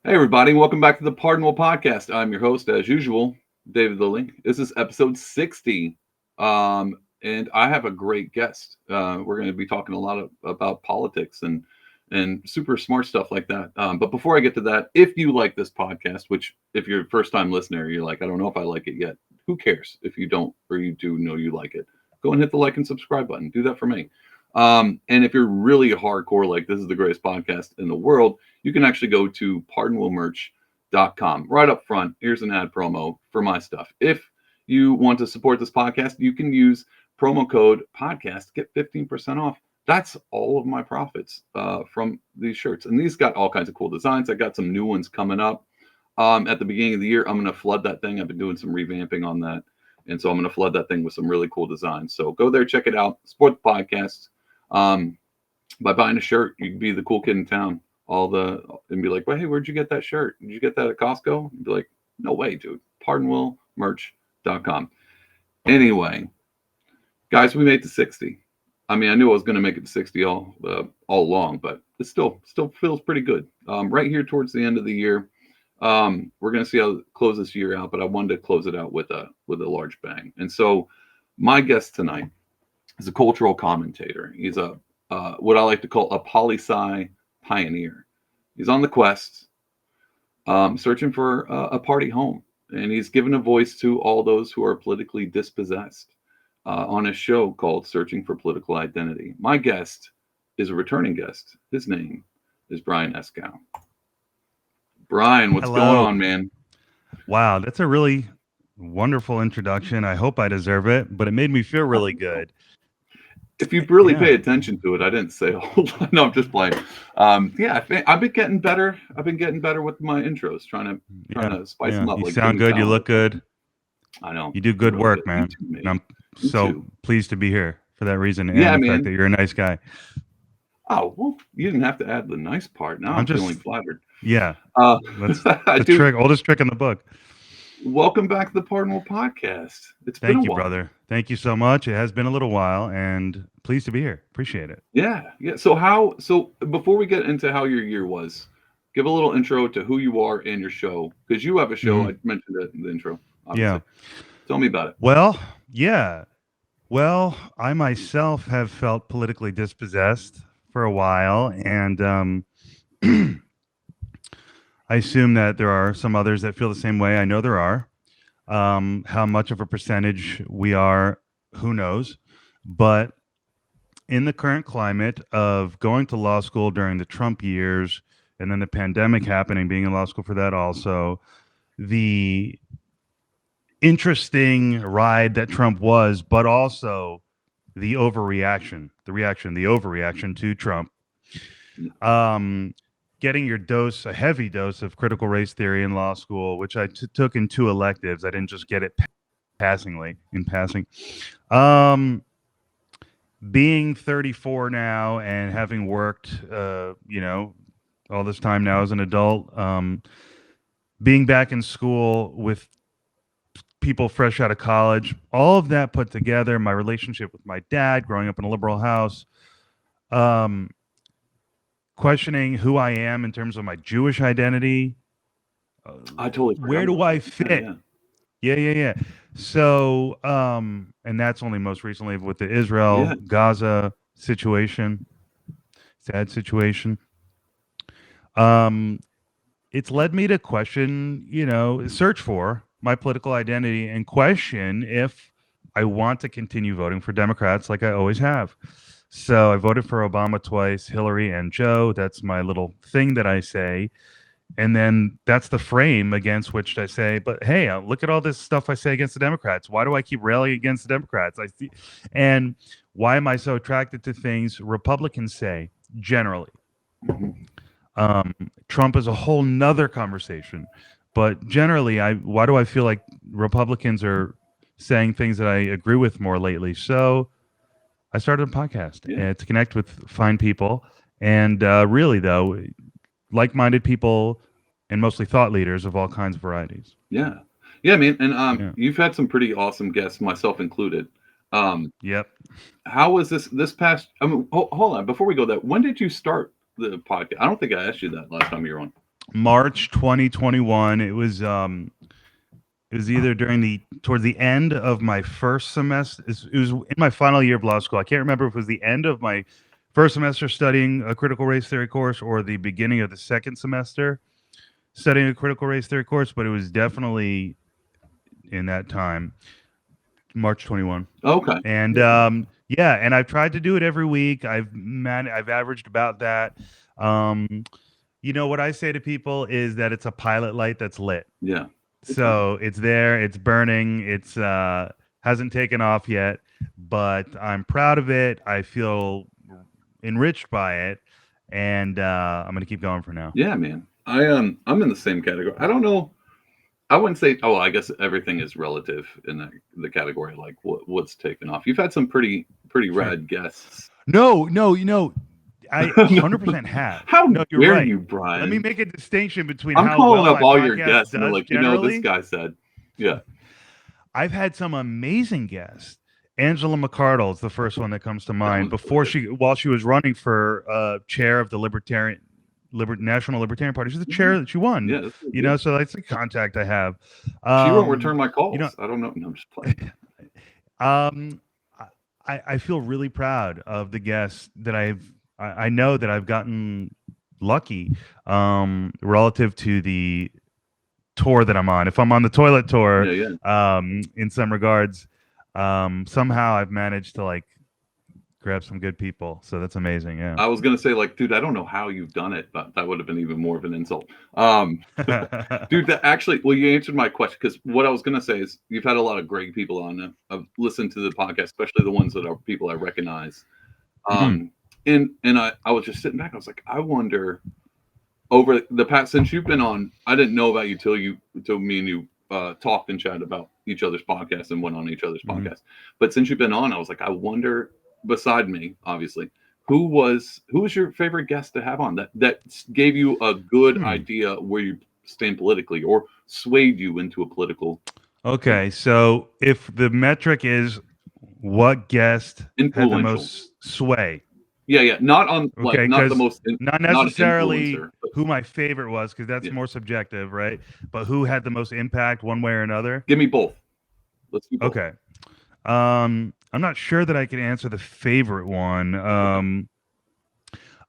Hey, everybody, welcome back to the Pardonable Podcast. I'm your host, as usual, David Lilly. This is episode 60, and I have a great guest. We're going to be talking a lot about politics and super smart stuff like that. But before I get to that, if you like this podcast, which if you're a first-time listener, you're like, I don't know if I like it yet. Who cares if you don't or you do know you like it? Go and hit the like and subscribe button. Do that for me. And if you're really hardcore, like this is the greatest podcast in the world, you can actually go to pardonablemerch.com. Right up front, here's an ad promo for my stuff. If you want to support this podcast, you can use promo code podcast to get 15% off. That's all of my profits from these shirts. And these got all kinds of cool designs. I got some new ones coming up. At the beginning of the year, I'm going to flood that thing. I've been doing some revamping on that. And so I'm going to flood that thing with some really cool designs. So go there, check it out, support the podcast. By buying a shirt, you can be the cool kid in town. And be like, well, hey, where'd you get that shirt? Did you get that at Costco? And be like, no way, dude. Pardonablemerch.com. Anyway, guys, we made it to 60. I mean, I knew I was going to make it to 60 all along, but it still feels pretty good. Right here towards the end of the year, we're going to see how close this year out, but I wanted to close it out with a large bang. And so, my guest tonight is a cultural commentator. He's a what I like to call a poli-sci pioneer. He's on the quest, searching for a party home, and he's given a voice to all those who are politically dispossessed on a show called Searching for Political Identity. My guest is a returning guest. His name is Brian Eskow. Brian, what's going on, man? Wow, that's a really wonderful introduction. I hope I deserve it, but it made me feel really good. If you really pay attention to it, I didn't say a whole lot. No, I'm just playing. I've been getting better. I've been getting better with my intros, trying to spice them up. You like sound good. You look good. I know. You do good work, man. And I'm so pleased to be here for that reason. And the fact that you're a nice guy. Oh, well, you didn't have to add the nice part. Now I'm feeling flattered. Yeah. That's the trick, oldest trick in the book. Welcome back to the Pardonable Podcast. Thank you, brother. Thank you so much. It has been a little while, and pleased to be here. Appreciate it. Yeah. So before we get into how your year was, give a little intro to who you are and your show, because you have a show. I mentioned it in the intro. Obviously. Yeah. Tell me about it. Well, yeah. Well, I myself have felt politically dispossessed for a while, and I assume that there are some others that feel the same way. I know there are. How much of a percentage we are, who knows? But in the current climate of going to law school during the Trump years and then the pandemic happening, being in law school for that also, the interesting ride that Trump was, but also the overreaction to Trump. Getting your dose, a heavy dose of critical race theory in law school, which I took in 2 electives. I didn't just get it in passing. Being 34 now and having worked, all this time now as an adult, being back in school with people fresh out of college, all of that put together, my relationship with my dad, growing up in a liberal house, questioning who I am in terms of my Jewish identity. I totally. Where do I fit? Yeah. So, and that's only most recently with the Israel-Gaza situation, sad situation. It's led me to question, search for my political identity and question if I want to continue voting for Democrats like I always have. So I voted for Obama twice, Hillary and Joe. That's my little thing that I say. And then that's the frame against which I say, but hey, look at all this stuff I say against the Democrats. Why do I keep rallying against the Democrats? And why am I so attracted to things Republicans say generally? Trump is a whole nother conversation. But generally, why do I feel like Republicans are saying things that I agree with more lately? So I started a podcast to connect with fine people. And really, though, like-minded people and mostly thought leaders of all kinds of varieties. Yeah, man. And you've had some pretty awesome guests, myself included. Yep. How was this past? I mean, hold on. Before we go there, when did you start the podcast? I don't think I asked you that last time you were on. March 2021. It was either towards the end of my first semester. It was in my final year of law school. I can't remember if it was the end of my first semester studying a critical race theory course or the beginning of the second semester studying a critical race theory course, but it was definitely in that time, March 21. Okay. And yeah, and I've tried to do it every week. I've averaged about that. You know what I say to people is that it's a pilot light that's lit. Yeah. So it's there, it's burning, it's hasn't taken off yet, but I'm proud of it. I feel enriched by it, and I'm gonna keep going for now. Yeah, man. I'm in the same category. I don't know. I wouldn't say. Oh, I guess everything is relative in the category. Like what's taken off. You've had some pretty rad guests. No, I 100% have. How no, you're dare right. you, Brian? Let me make a distinction between I'm how calling well up my all your podcast guests, and they're does like, generally. this guy said, yeah. I've had some amazing guests. Angela McArdle is the first one that comes to mind. While she was running for chair of the National Libertarian Party, she's the chair that she won. Yeah, you know, so that's the contact I have. She won't return my calls. You know, I don't know. No, I'm just playing. I feel really proud of the guests that I know that I've gotten lucky relative to the tour that I'm on. If I'm on the toilet tour, in some regards, somehow I've managed to like grab some good people. So that's amazing. Yeah. I was gonna say, like, dude, I don't know how you've done it, but that would have been even more of an insult. Dude, that actually, well, you answered my question, because what I was gonna say is you've had a lot of great people on. I've listened to the podcast, especially the ones that are people I recognize. And I was just sitting back. I was like, I wonder, over the past, since you've been on, I didn't know about you till me and you talked and chatted about each other's podcasts and went on each other's podcasts. But since you've been on, I was like, I wonder, beside me, obviously, who was your favorite guest to have on that gave you a good idea where you stand politically or swayed you into a political. Okay, so if the metric is what guest had the most sway. Yeah, not on like not the most, not necessarily who my favorite was, because that's more subjective, right? But who had the most impact one way or another? Give me both. Let's do both. Okay. I'm not sure that I can answer the favorite one. I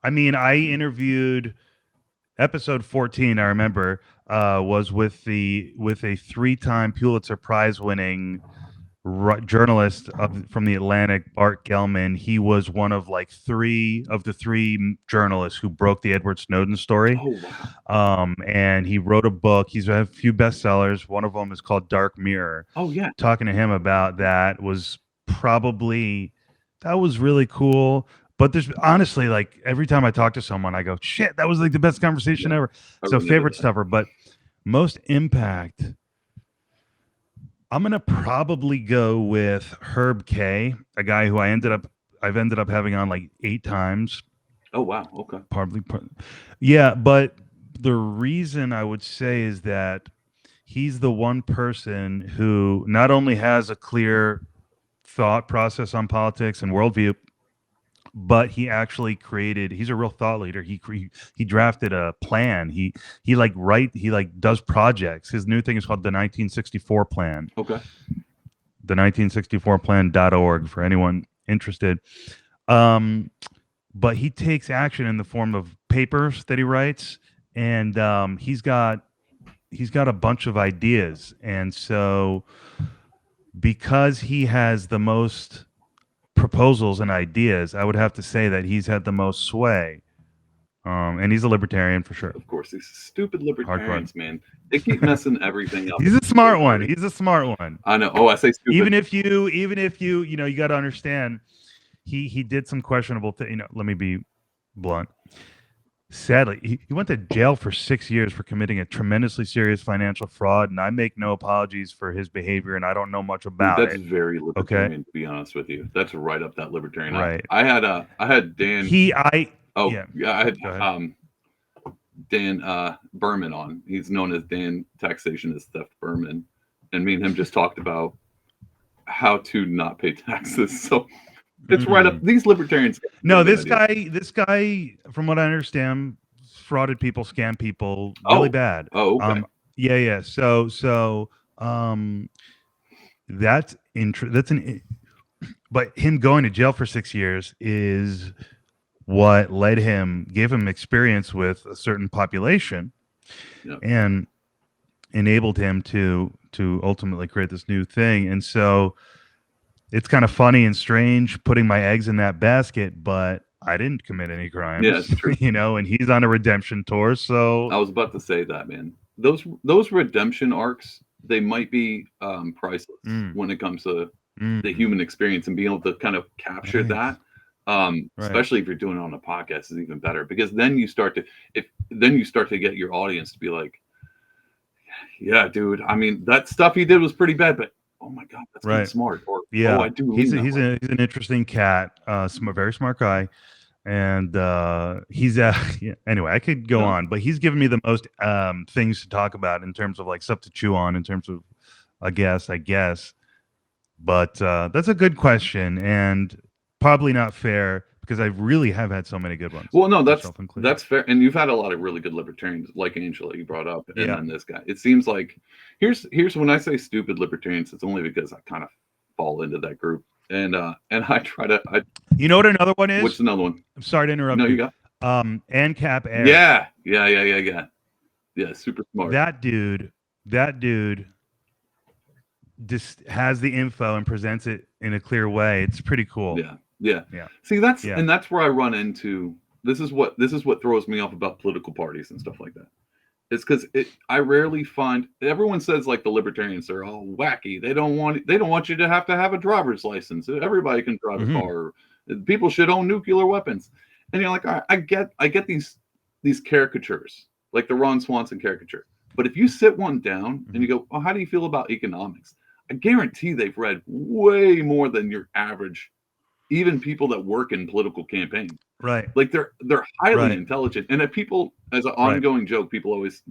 mean, I interviewed episode 14. I remember was with a 3-time Pulitzer Prize winning journalist from the Atlantic, Bart Gellman. He was one of like 3 of the 3 journalists who broke the Edward Snowden story. Oh, wow. And he wrote a book. He's had a few bestsellers. One of them is called Dark Mirror. Oh, yeah. Talking to him about that was really cool. But there's honestly, like, every time I talk to someone, I go, shit, that was like the best conversation ever. So favorite stuffer, but most impact, I'm going to probably go with Herb K, a guy who I've ended up having on like 8 times. Oh, wow. Okay. Yeah. But the reason I would say is that he's the one person who not only has a clear thought process on politics and worldview, but he actually he's a real thought leader. He drafted a plan. He does projects. His new thing is called the 1964 plan. Okay. The 1964plan.org for anyone interested. But he takes action in the form of papers that he writes, and he's got a bunch of ideas. And so because he has the most proposals and ideas, I would have to say that he's had the most sway. And he's a libertarian for sure. Of course, these stupid libertarians, man. They keep messing everything up. He's a smart one. I know. Oh, I say stupid. Even if you, you got to understand, he did some questionable things. Let me be blunt. Sadly, he went to jail for 6 years for committing a tremendously serious financial fraud, and I make no apologies for his behavior, and I don't know much about it. That's very libertarian, to be honest with you. That's right up that libertarian. Right. I had Dan. I had Dan Berman on. He's known as Dan Taxation is Theft Berman, and me and him just talked about how to not pay taxes. So it's right up these libertarians. No, this guy, from what I understand, frauded people, scammed people really bad. Oh, okay. Yeah. So that's but him going to jail for 6 years is what gave him experience with a certain population, and enabled him to ultimately create this new thing. And so it's kind of funny and strange putting my eggs in that basket, but I didn't commit any crimes. Yeah, it's true. And he's on a redemption tour. So I was about to say that, man. Those redemption arcs, they might be priceless when it comes to the human experience, and being able to kind of capture that. Especially if you're doing it on a podcast, is even better, because then you start to get your audience to be like, yeah, dude, I mean, that stuff he did was pretty bad, but oh my god, that's kind of smart. Or I do. He's an interesting cat, very smart guy, and he's anyway. I could go on, but he's given me the most things to talk about in terms of like stuff to chew on in terms of I guess. But that's a good question, and probably not fair, because I really have had so many good ones. Well, no, that's fair, and you've had a lot of really good libertarians, like Angela, you brought up, and then this guy. It seems like here's when I say stupid libertarians, it's only because I kind of fall into that group, and I try to. You know what another one is? What's another one? I'm sorry to interrupt. No, you got. ANCAP Air. Yeah. Super smart. That dude just has the info and presents it in a clear way. It's pretty cool. Yeah. See, and that's where I run into. This is what throws me off about political parties and stuff like that. It's because I rarely find. Everyone says like the libertarians are all wacky. They don't want you to have a driver's license. Everybody can drive a car. People should own nuclear weapons. And you're like, I get these caricatures, like the Ron Swanson caricature. But if you sit one down and you go, how do you feel about economics? I guarantee they've read way more than your average, even people that work in political campaigns. Right. Like they're highly intelligent. And if people, as an ongoing joke, people always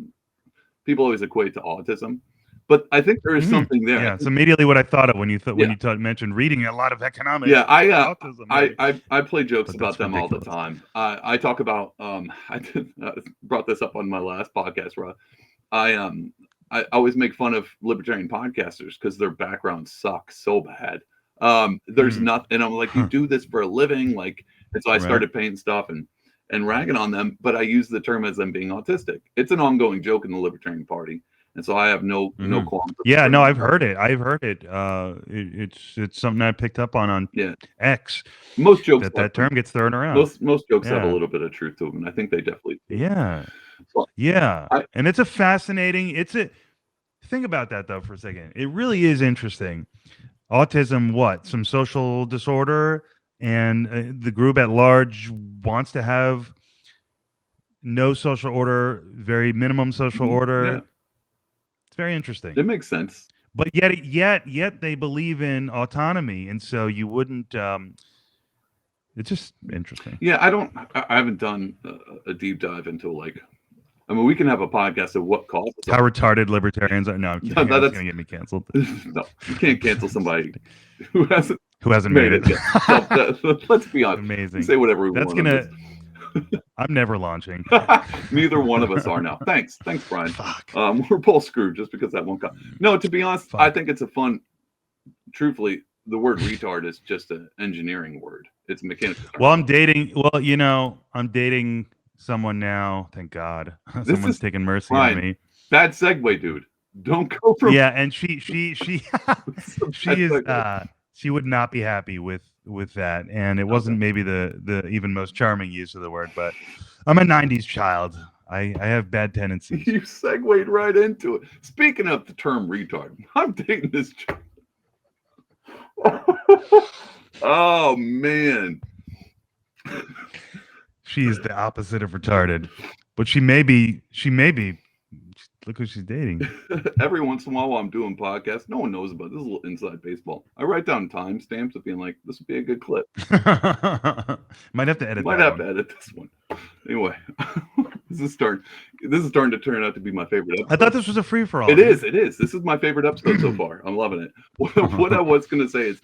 equate to autism. But I think there is something there. Yeah, it's immediately what I thought of when you mentioned reading a lot of economics. Yeah, I play jokes about them ridiculous. All the time. I talk about I brought this up on my last podcast, Rod. I always make fun of libertarian podcasters because their background sucks so bad. There's nothing, and I'm like, you do this for a living, like, and so I started painting stuff and ragging on them, but I use the term as them being autistic. It's an ongoing joke in the Libertarian Party, and so I have no qualms. Yeah, no, I've heard it. It's something I picked up on X. Most jokes that term gets thrown around. Most jokes have a little bit of truth to them, and I think they definitely do. Yeah. And it's a fascinating. Think about that though for a second. It really is interesting. Autism, some social disorder, and the group at large wants to have no social order, very minimum social order. Yeah. It's very interesting. It makes sense. But yet they believe in autonomy, and so you wouldn't. It's just interesting. Yeah, I haven't done a deep dive into like. I mean, we can have a podcast of what causes how retarded libertarians are. No, I'm kidding. That's going to get me canceled. No, you can't cancel somebody who hasn't made it. So, let's be honest. Amazing. Say whatever we want. I'm never launching. Neither one of us are now. Thanks, Brian. Fuck. We're both screwed just because that won't come. No, to be honest, I think it's a fun. Truthfully, the word retard is just an engineering word. It's a mechanical term. Well, I'm dating someone now. Thank God, someone's taking mercy on me. Bad segue, dude. Don't go from. Yeah, and she is. She would not be happy with that, and it wasn't maybe the even most charming use of the word. But I'm a '90s child. I have bad tendencies. You segued right into it. Speaking of the term retard, I'm dating this chick. Oh man. She's the opposite of retarded, but she may be. Look who she's dating. Every once in a while I'm doing podcasts, no one knows about this. Is a little inside baseball. I write down timestamps of being like, this would be a good clip. Might have to edit. Might have to edit this one. Anyway, this is starting to turn out to be my favorite episode. I thought this was a free for all. It is. This is my favorite episode so far. I'm loving it. What I was going to say is,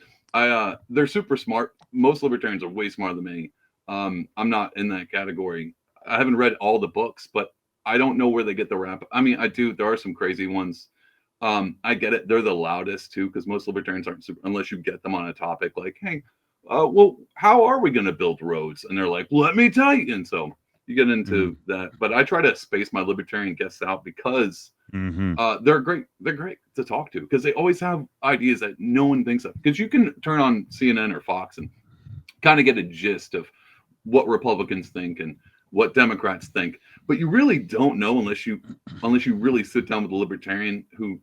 they're super smart. Most libertarians are way smarter than me. I'm not in that category. I haven't read all the books, but I don't know where they get the rap. I mean, I do. There are some crazy ones. I get it. They're the loudest too, because most libertarians aren't super, unless you get them on a topic like, hey, well, how are we going to build roads? And they're like, let me tell you. And so you get into that. But I try to space my libertarian guests out because they're great. They're great to talk to because they always have ideas that no one thinks of. Because you can turn on CNN or Fox and kind of get a gist of what Republicans think and what Democrats think, but you really don't know unless you really sit down with a libertarian who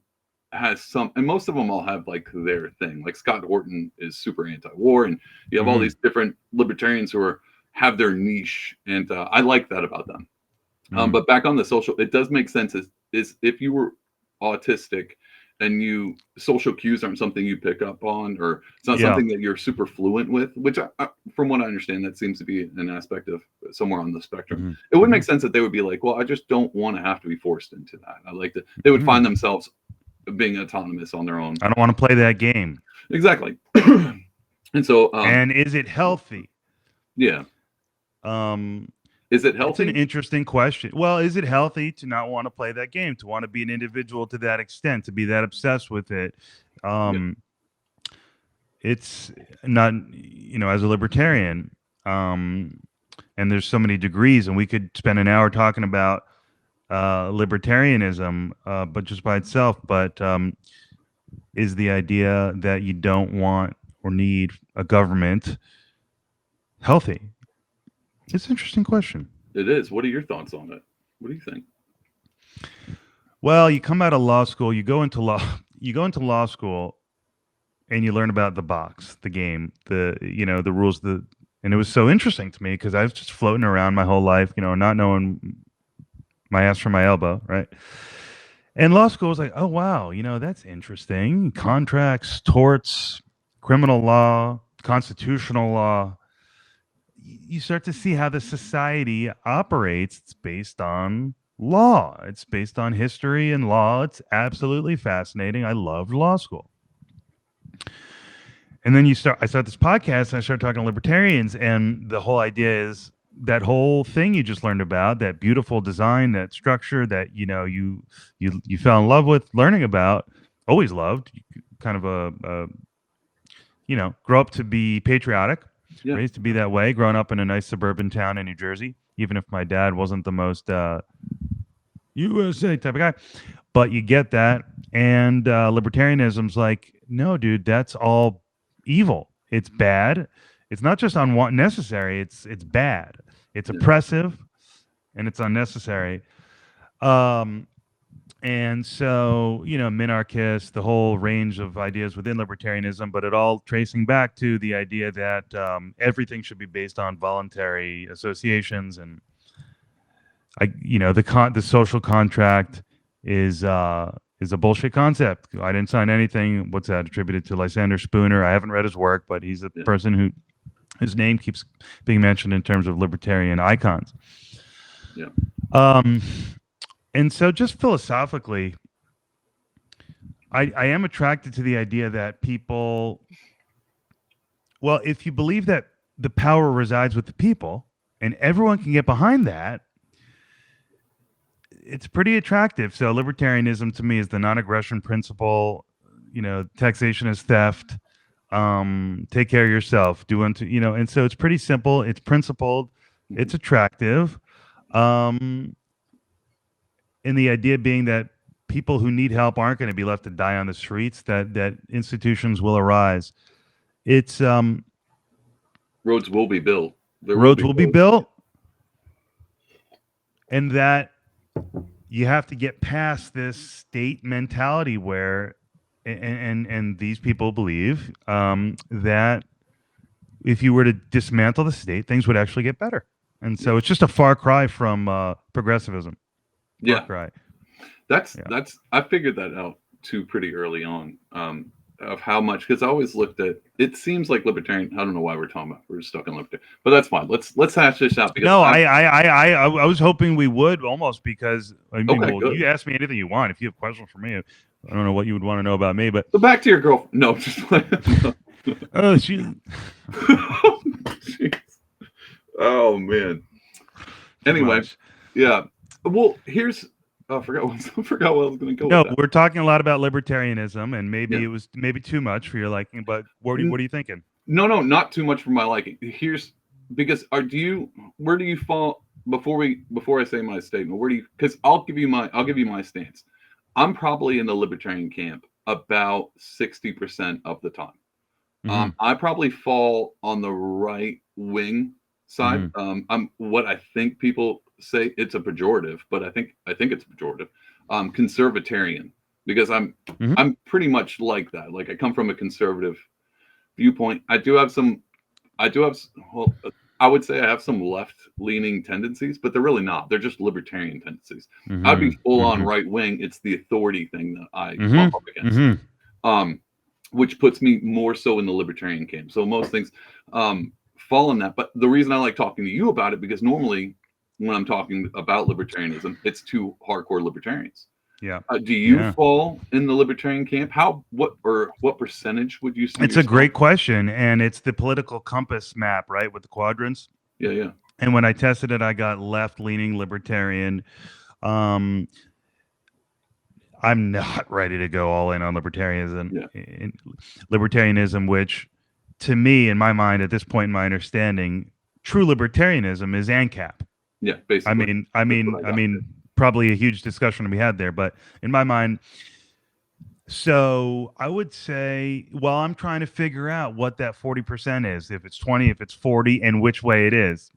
has some, and most of them all have like their thing. Like Scott Horton is super anti-war, and you have all these different libertarians who have their niche, and I like that about them. But back on the social, it does make sense. Is if you were autistic and social cues aren't something you pick up on, or it's not something that you're super fluent with, which from what I understand, that seems to be an aspect of somewhere on the spectrum. It would make sense that they would be like, well, I just don't want to have to be forced into that. I like that. They would find themselves being autonomous on their own. I don't want to play that game. Exactly. And so, and is it healthy? Yeah. Is it healthy? It's an interesting question. Well, is it healthy to not want to play that game, to want to be an individual to that extent, to be that obsessed with it? It's not, as a libertarian, and there's so many degrees, and we could spend an hour talking about libertarianism, but just by itself. But is the idea that you don't want or need a government healthy? It's an interesting question. It is. What are your thoughts on it? What do you think? Well, you come out of law school, you go into law school, and you learn about the box, the game, the rules, and it was so interesting to me because I was just floating around my whole life, not knowing my ass from my elbow, right? And law school was like, oh wow, that's interesting. Contracts, torts, criminal law, constitutional law. You start to see how the society operates. It's based on law. It's based on history and law. It's absolutely fascinating. I loved law school. And then I start this podcast and I start talking to libertarians, and the whole idea is that whole thing you just learned about, that beautiful design, that structure that you fell in love with learning about, always loved, kind of grow up to be patriotic. Yeah. Raised to be that way, growing up in a nice suburban town in New Jersey, even if my dad wasn't the most USA type of guy. But you get that. And libertarianism's like, no, dude, that's all evil. It's bad. It's not just necessary. It's bad. It's oppressive, and it's unnecessary. And so, minarchist, the whole range of ideas within libertarianism, but it all tracing back to the idea that everything should be based on voluntary associations, and the social contract is a bullshit concept. I didn't sign anything. What's that attributed to? Lysander Spooner. I haven't read his work, but he's a person whose name keeps being mentioned in terms of libertarian icons. Yeah. And so just philosophically, I am attracted to the idea that people, well, if you believe that the power resides with the people and everyone can get behind that, it's pretty attractive. So libertarianism to me is the non-aggression principle, taxation is theft, take care of yourself, and so it's pretty simple. It's principled, it's attractive. And the idea being that people who need help aren't going to be left to die on the streets, that institutions will arise. It's roads will be built. Roads will be built. And that you have to get past this state mentality where, and these people believe that if you were to dismantle the state, things would actually get better. And so it's just a far cry from progressivism. Right. That's I figured that out too pretty early on, of how much, because I always looked at it seems like libertarian. I don't know why we're talking about, we're stuck on libertarian, but that's fine. Let's hash this out. Because I was hoping we would, almost, because you ask me anything you want. If you have questions for me, I don't know what you would want to know about me, but so back to your girlfriend. No, just she. Oh man. Anyway, much. yeah. Well, I forgot what I was going to go No, with that. we're talking a lot about libertarianism, and maybe Yeah. it was maybe too much for your liking. But what are you thinking? No, not too much for my liking. Because where do you fall before I say my statement? Because I'll give you my stance. I'm probably in the libertarian camp about 60% of the time. Mm-hmm. I probably fall on the right wing side. Mm-hmm. I'm what I think people say it's a pejorative, but I think it's a pejorative. Conservatarian, because Mm-hmm. I'm pretty much like that. Like I come from a conservative viewpoint. Well, I would say I have some left-leaning tendencies, but they're really not. They're just libertarian tendencies. I'd be full on Mm-hmm. right wing. It's the authority thing that I Mm-hmm. bump up against. Mm-hmm. Which puts me more so in the libertarian camp. So most things fall in that. But the reason I like talking to you about it, because normally when I'm talking about libertarianism, it's two hardcore libertarians. Yeah. Do you fall in the libertarian camp? What percentage would you see? It's a great question, and it's the political compass map, right, with the quadrants. Yeah. And when I tested it, I got left-leaning libertarian. I'm not ready to go all in on libertarianism, which, to me, in my mind, at this point in my understanding, true libertarianism is ANCAP. Yeah, basically. I mean, probably a huge discussion to be had there, but in my mind, so I would say, well, I'm trying to figure out what that 40% is, if it's 20, if it's 40, and which way it is.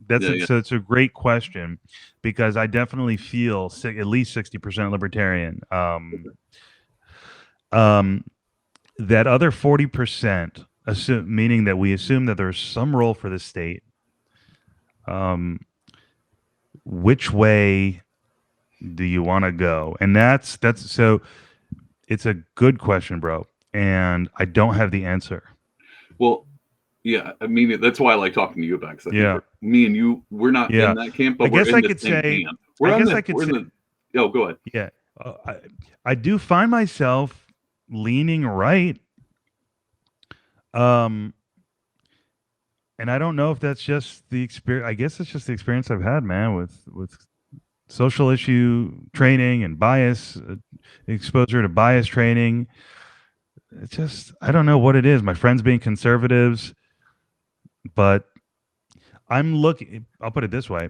So it's a great question, because I definitely feel at least 60% libertarian. That other 40%, meaning that we assume that there's some role for the state. Which way do you want to go? And that's so. It's a good question, bro, and I don't have the answer. Well, yeah, I mean that's why I like talking to you about. Because me and you, we're not in that camp, but we're in the same camp. Oh, go ahead. Yeah, I do find myself leaning right, and I don't know if that's just the experience. I guess it's just the experience I've had, man, with social issue training and bias exposure to bias training. It's just, I don't know what it is. My friends being conservatives, but I'll put it this way.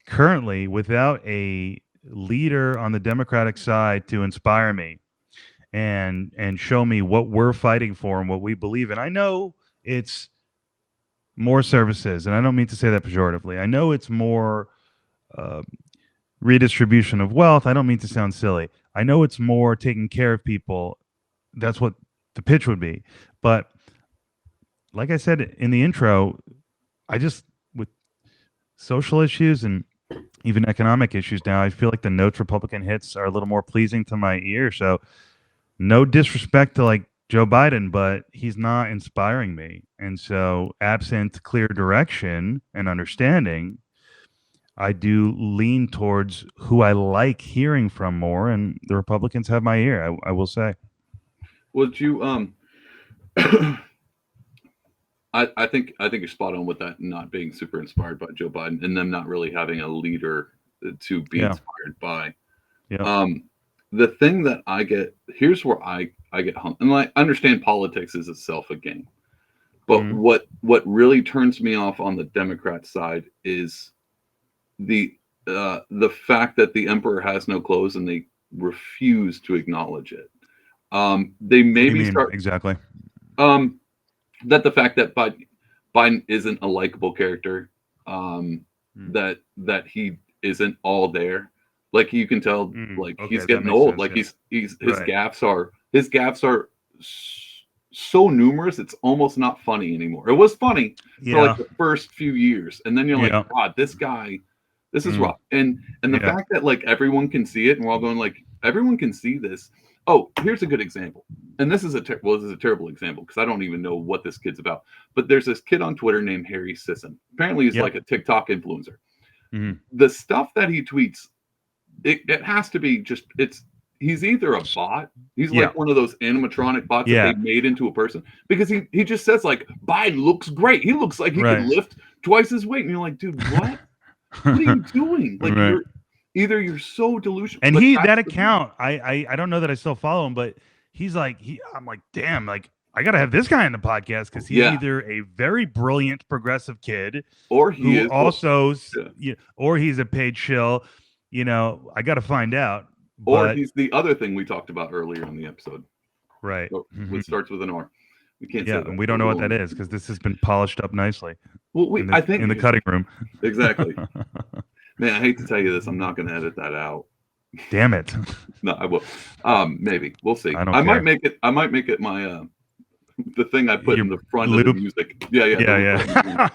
Currently, without a leader on the Democratic side to inspire me and show me what we're fighting for and what we believe in. I know it's more services, and I don't mean to say that pejoratively. I know it's more redistribution of wealth. I don't mean to sound silly. I know it's more taking care of people. That's what the pitch would be. But like I said in the intro, with social issues and even economic issues now, I feel like the notes Republican hits are a little more pleasing to my ear. So no disrespect to like Joe Biden, but he's not inspiring me. And so absent clear direction and understanding, I do lean towards who I like hearing from more, and the Republicans have my ear, I will say. Would you I think you're spot on with that, not being super inspired by Joe Biden and them not really having a leader to be inspired by. Yeah. The thing that here's where I get hung, and I understand politics is itself a game, but what really turns me off on the Democrat side is the fact that the emperor has no clothes and they refuse to acknowledge it. They maybe start exactly that the fact that Biden isn't a likable character, that he isn't all there. Like you can tell, he's getting old. Sense, his gaffes are so numerous, it's almost not funny anymore. It was funny for like the first few years, and then you're like, God, this guy. This is rough. And the fact that like everyone can see it, and we're all going like, everyone can see this. Oh, here's a good example. And this is a terrible example because I don't even know what this kid's about. But there's this kid on Twitter named Harry Sisson. Apparently he's like a TikTok influencer. The stuff that he tweets, it has to be he's either a bot. He's like one of those animatronic bots that they made into a person, because he just says like, Biden looks great. He looks like he could lift twice his weight. And you're like, dude, what? What are you doing? Like Right. you're so delusional. And But that account, I don't know that I still follow him, but I'm like, damn, like I gotta have this guy in the podcast because he's yeah, either a very brilliant progressive kid or he who is. also, Yeah. or he's a paid shill. I got to find out. Or But he's the other thing we talked about earlier in the episode. right, Which starts with an R. We can't say yeah, that. and we don't know what that is because this has been polished up nicely. Well, in I think in the cutting room. Exactly. Man, I hate to tell you this. I'm not going to edit that out. Damn it. No, I will. Maybe we'll see. I don't care. I might make it my the thing I put Your in the front loop? of the music. Yeah.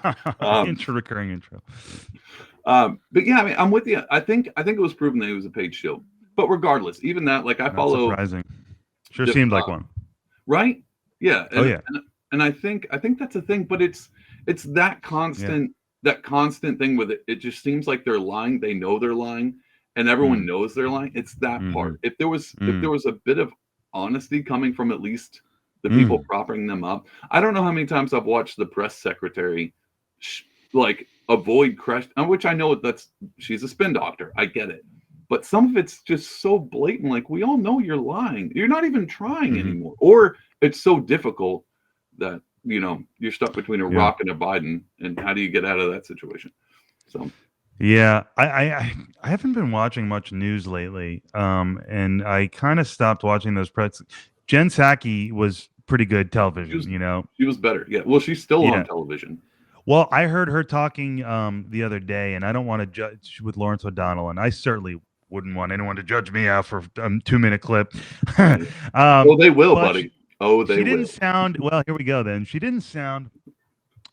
Recurring intro. But yeah, I mean, I'm with you. I think it was proven that he was a paid shill. But regardless, even that, like I Not follow. Surprising. Sure seemed like one. Right? Yeah. And, oh yeah. And I think that's a thing, but it's that constant thing with it. It just seems like they're lying. They know they're lying, and everyone knows they're lying. It's that part. If there was a bit of honesty coming from at least the people propping them up, I don't know how many times I've watched the press secretary like avoid question, which I know she's a spin doctor. I get it. But some of it's just so blatant. Like, we all know you're lying. You're not even trying anymore. Or it's so difficult that, you're stuck between a rock and a Biden. And how do you get out of that situation? So, yeah, I haven't been watching much news lately. And I kind of stopped watching those press. Jen Psaki was pretty good television, She was better. Yeah. Well, she's still on television. Well, I heard her talking the other day, and I don't want to judge with Lawrence O'Donnell, and I certainly wouldn't want anyone to judge me out for a 2-minute clip. Oh, they will, buddy. Oh, they will. She didn't sound, well, here we go then. She didn't sound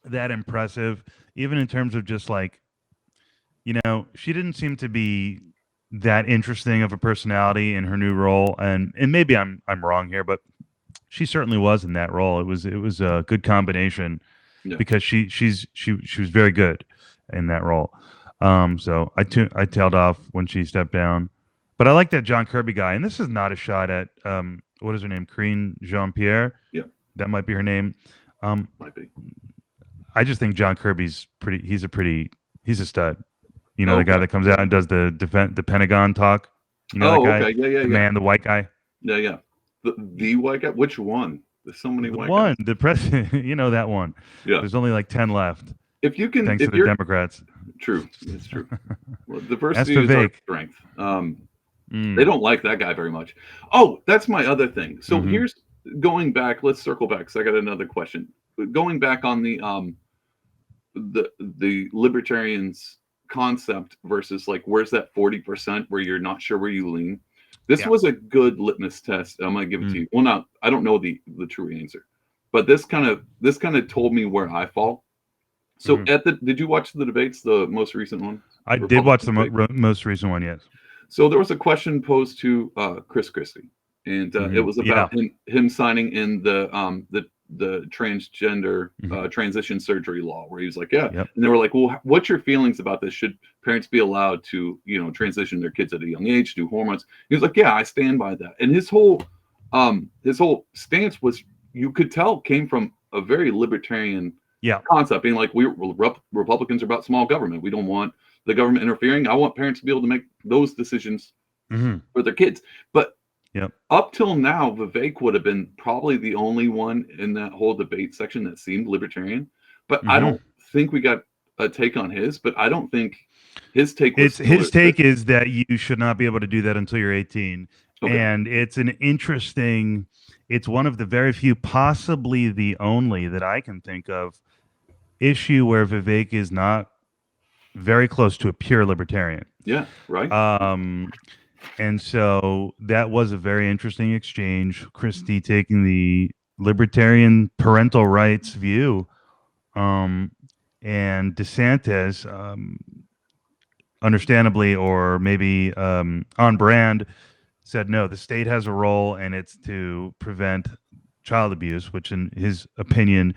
that impressive, even in terms of just like, she didn't seem to be that interesting of a personality in her new role. And maybe I'm wrong here, but she certainly was in that role. It was a good combination because she was very good in that role. So I tailed off when she stepped down, but I like that John Kirby guy. And this is not a shot at what is her name, Karine Jean-Pierre. Yeah, that might be her name. Might be. I just think John Kirby's he's a stud. The guy that comes out and does the Pentagon talk. That guy? Okay. Yeah. The man, the white guy. Yeah. The white guy. Which one? There's so many white guys. The president. That one. Yeah. There's only like 10 left. If you can, thanks to the Democrats. True, it's true. Well, diversity is our strength. They don't like that guy very much. Oh, that's my other thing. So here's going back. Let's circle back because I got another question. Going back on the libertarians concept versus like where's that 40% where you're not sure where you lean. This was a good litmus test. I'm gonna give it to you. Well, I don't know the true answer, but this kind of told me where I fall. So did you watch the debates, the most recent one? I did watch the most recent one, yes. So there was a question posed to Chris Christie, and it was about him signing in the transgender transition surgery law, where he was like, and they were like, well, what's your feelings about this? Should parents be allowed to, transition their kids at a young age, do hormones? He was like, yeah, I stand by that. And his whole stance was, you could tell, came from a very libertarian concept, being like, Republicans are about small government. We don't want the government interfering. I want parents to be able to make those decisions for their kids. But up till now, Vivek would have been probably the only one in that whole debate section that seemed libertarian. But I don't think we got a take on his. But I don't think his take was his take is that you should not be able to do that until you're 18. Okay. And it's an interesting. It's one of the very few, possibly the only that I can think of, issue where Vivek is not very close to a pure libertarian. Yeah, right. And so that was a very interesting exchange. Christie taking the libertarian parental rights view, and DeSantis, understandably or maybe on brand, said no, the state has a role and it's to prevent child abuse, which in his opinion,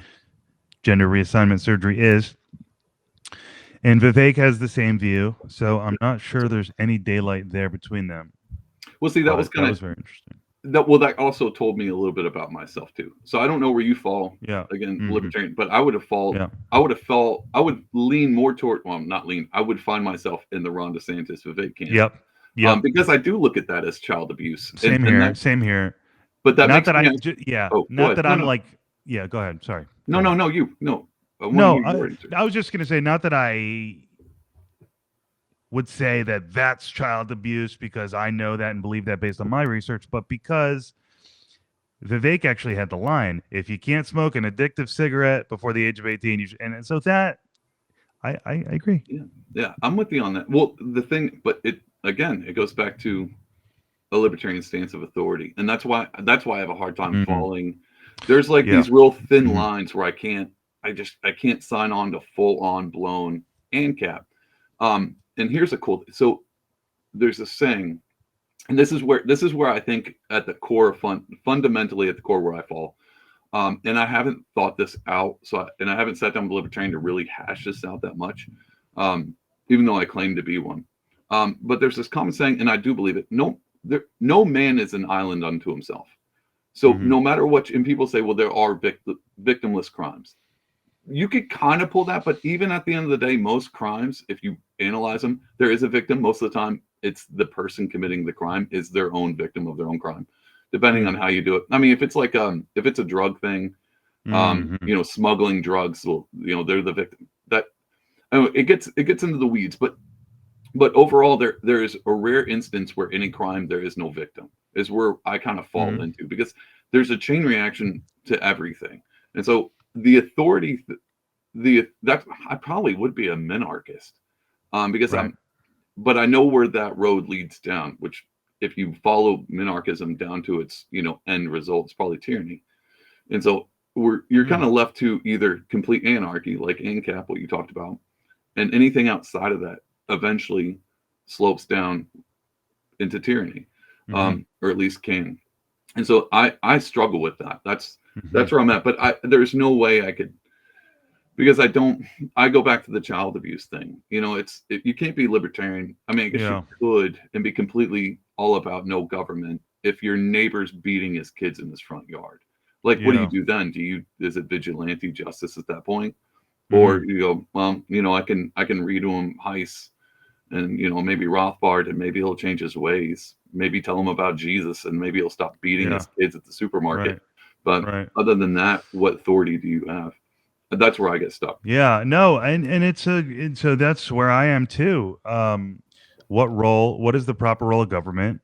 gender reassignment surgery is. And Vivek has the same view, so I'm not sure there's any daylight there between them. Well, see, that was very interesting. that also told me a little bit about myself too. So I don't know where you fall. Yeah. Again, Hmm. libertarian, but I would lean more toward, well, not lean. I would find myself in the Ron DeSantis Vivek camp. Yep. Yep. Because I do look at that as child abuse, Same and here. that, Same here. but that Not makes that me I, ask, yeah. oh, go Not ahead. that No, I'm no, like, yeah. Go ahead. Sorry. no, Go no, ahead. no, you, no. I want to No, hear your answer. I was just going to say, not that I would say that that's child abuse because I know that and believe that based on my research, but because Vivek actually had the line, if you can't smoke an addictive cigarette before the age of 18, and so that I agree. Yeah, I'm with you on that. Well, the thing, but it goes back to a libertarian stance of authority, and that's why I have a hard time Mhm. falling. There's like Yeah. these real thin Mhm. lines where I can't sign on to full on blown ANCAP. And here's a cool. So there's a saying, and this is where I think at the core of fundamentally at the core where I fall. And I haven't thought this out, and I haven't sat down with libertarian to really hash this out that much, even though I claim to be one. But there's this common saying, and I do believe it. No man is an island unto himself. So Mhm. no matter what, and people say, well, there are victimless crimes. You could kind of pull that, but even at the end of the day, most crimes, if you analyze them, there is a victim. Most of the time, it's the person committing the crime is their own victim of their own crime, depending on how you do it. I mean, if it's a drug thing, Mhm. smuggling drugs, well, they're the victim. That it gets into the weeds, but overall, there is a rare instance where any crime there is no victim, is where I kind of fall Mhm. into, because there's a chain reaction to everything, and so the authority, that I probably would be a minarchist, because Right. but I know where that road leads down, which if you follow minarchism down to its end result, it's probably tyranny, and so you're kind Mm. of left to either complete anarchy, like ANCAP, what you talked about, and anything outside of that eventually slopes down into tyranny, Mhm. or at least can. And so I struggle with that. That's Mhm. where I'm at. But there's no way I could, because I go back to the child abuse thing. You can't be libertarian. I mean, I guess you Yeah. could and be completely all about no government if your neighbor's beating his kids in his front yard. Like, what do you Yeah. do then? Is it vigilante justice at that point? Or Mhm. you go, well, I can read to him Heiss, and maybe Rothbard, and maybe he'll change his ways. Maybe tell him about Jesus, and maybe he'll stop beating Yeah. his kids at the supermarket. Right. But Right. other than that, what authority do you have? That's where I get stuck. Yeah, no, and so that's where I am too. What is the proper role of government?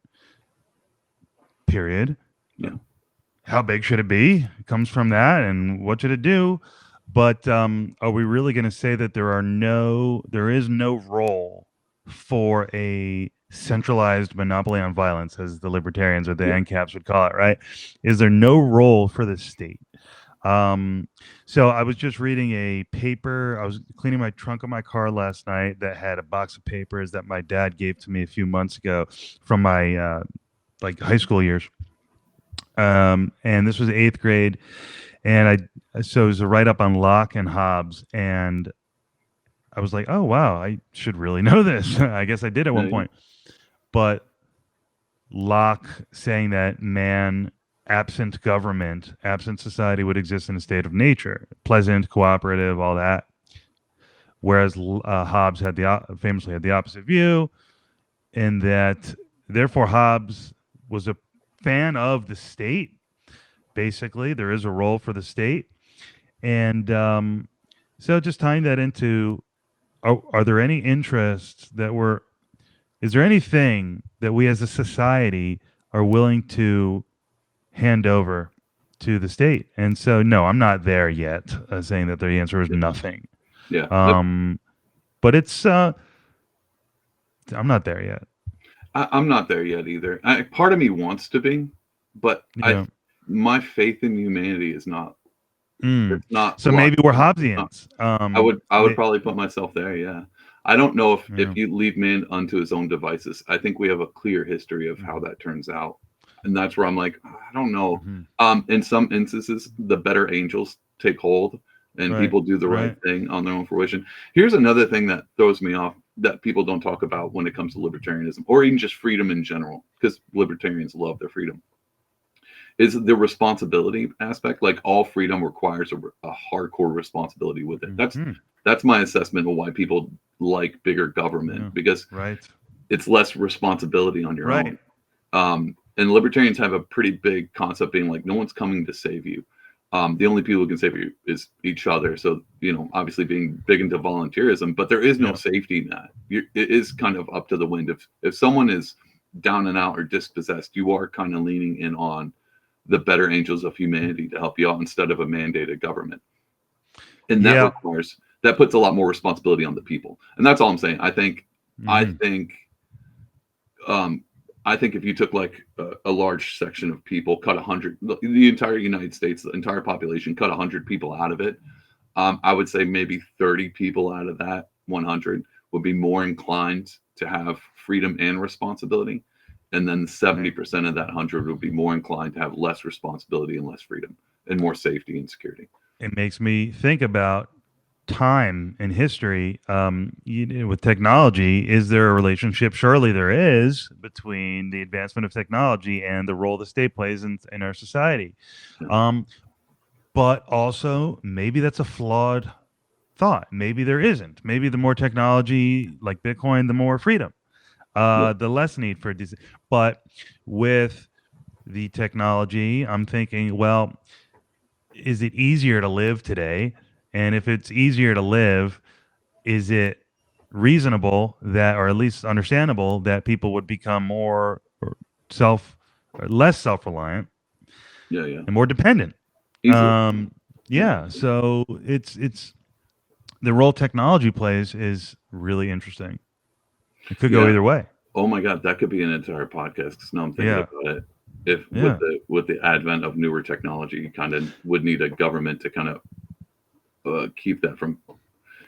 Period. Yeah, How big should it be? It comes from that, and what should it do? But are we really going to say that there is no role for a centralized monopoly on violence, as the libertarians or the yeah, NCAPs would call it, right? Is there no role for the state? Um, so I was just reading a paper. I was cleaning my trunk of my car last night that had a box of papers that my dad gave to me a few months ago from my like high school years. And this was 8th grade, and so it was a write up on Locke and Hobbes, and I was like, oh wow, I should really know this. I guess I did at one yeah, point, but Locke saying that man, absent government, absent society, would exist in a state of nature, pleasant, cooperative, all that. Whereas Hobbes famously had the opposite view, in that therefore Hobbes was a fan of the state. Basically, there is a role for the state, and so just tying that into, are there any interests that were is there anything that we as a society are willing to hand over to the state? And so, no, I'm not there yet, saying that the answer is yeah, nothing. yeah. But I'm not there yet. I'm not there yet either. Part of me wants to be, but Yeah. my faith in humanity is not. Mm. It's not So maybe locked we're in. It's not. Hobbesians. I would probably put myself there. Yeah. I don't know if Yeah. you leave man unto his own devices. I think we have a clear history of how Mhm. that turns out, and that's where I'm like, I don't know. Mhm. In some instances, the better angels take hold, and Right. people do the right Right. thing on their own fruition. Here's another thing that throws me off that people don't talk about when it comes to libertarianism, or even just freedom in general, because libertarians love their freedom. is the responsibility aspect. Like all freedom requires a hardcore responsibility with it. That's my assessment of why people like bigger government, because it's less responsibility on your own. And libertarians have a pretty big concept being like, no one's coming to save you. The only people who can save you is each other. So, obviously being big into volunteerism, but there is no safety net. It is kind of up to the wind. If someone is down and out or dispossessed, you are kind of leaning in on the better angels of humanity to help you out instead of a mandated government. And that puts a lot more responsibility on the people. And that's all I'm saying. I think if you took like a large section of people, cut 100, the entire United States, the entire population, cut 100 people out of it, I would say maybe 30 people out of that 100 would be more inclined to have freedom and responsibility. And then 70% of that 100 would be more inclined to have less responsibility and less freedom and more safety and security. It makes me think about time in history. With technology, is there a relationship? Surely there is, between the advancement of technology and the role the state plays in our society. But also maybe that's a flawed thought. Maybe there isn't. Maybe the more technology, like Bitcoin, the more freedom, the less need for this. But with the technology, I'm thinking, well, is it easier to live today? And if it's easier to live, is it reasonable that, or at least understandable, that people would become more less self-reliant, and more dependent? So it's the role technology plays is really interesting. It could go either way. Oh my God, that could be an entire podcast. Because now I'm thinking about it. If with the advent of newer technology, you kind of would need a government to kind of keep that from.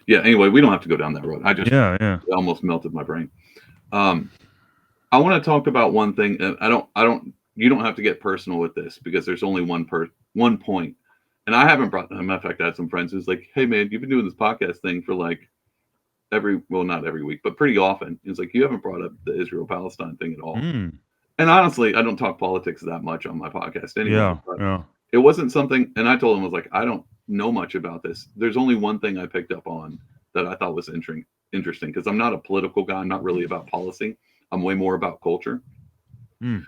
Anyway, we don't have to go down that road. I just it almost melted my brain. I want to talk about one thing. You don't have to get personal with this, because there's only one point. And I haven't brought them. Matter of fact, I had some friends who's like, hey man, you've been doing this podcast thing for like not every week, but pretty often. It's like, you haven't brought up the Israel-Palestine thing at all. And honestly, I don't talk politics that much on my podcast anyway. It wasn't something, and I told him, I was like, I don't know much about this. There's only one thing I picked up on that I thought was interesting, because I'm not a political guy. I'm not really about policy. I'm way more about culture. Tell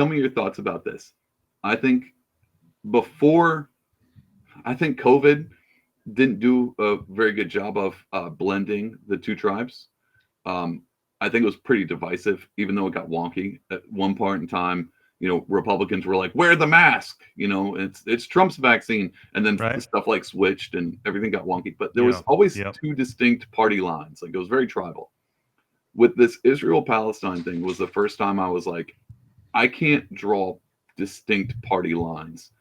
me your thoughts about this. I think COVID didn't do a very good job of blending the two tribes. I think it was pretty divisive, even though it got wonky at one part in time. Republicans were like, wear the mask, it's Trump's vaccine. And then stuff like switched and everything got wonky. But there was always two distinct party lines. Like, it was very tribal. With this Israel-Palestine thing was the first time I was like, I can't draw distinct party lines.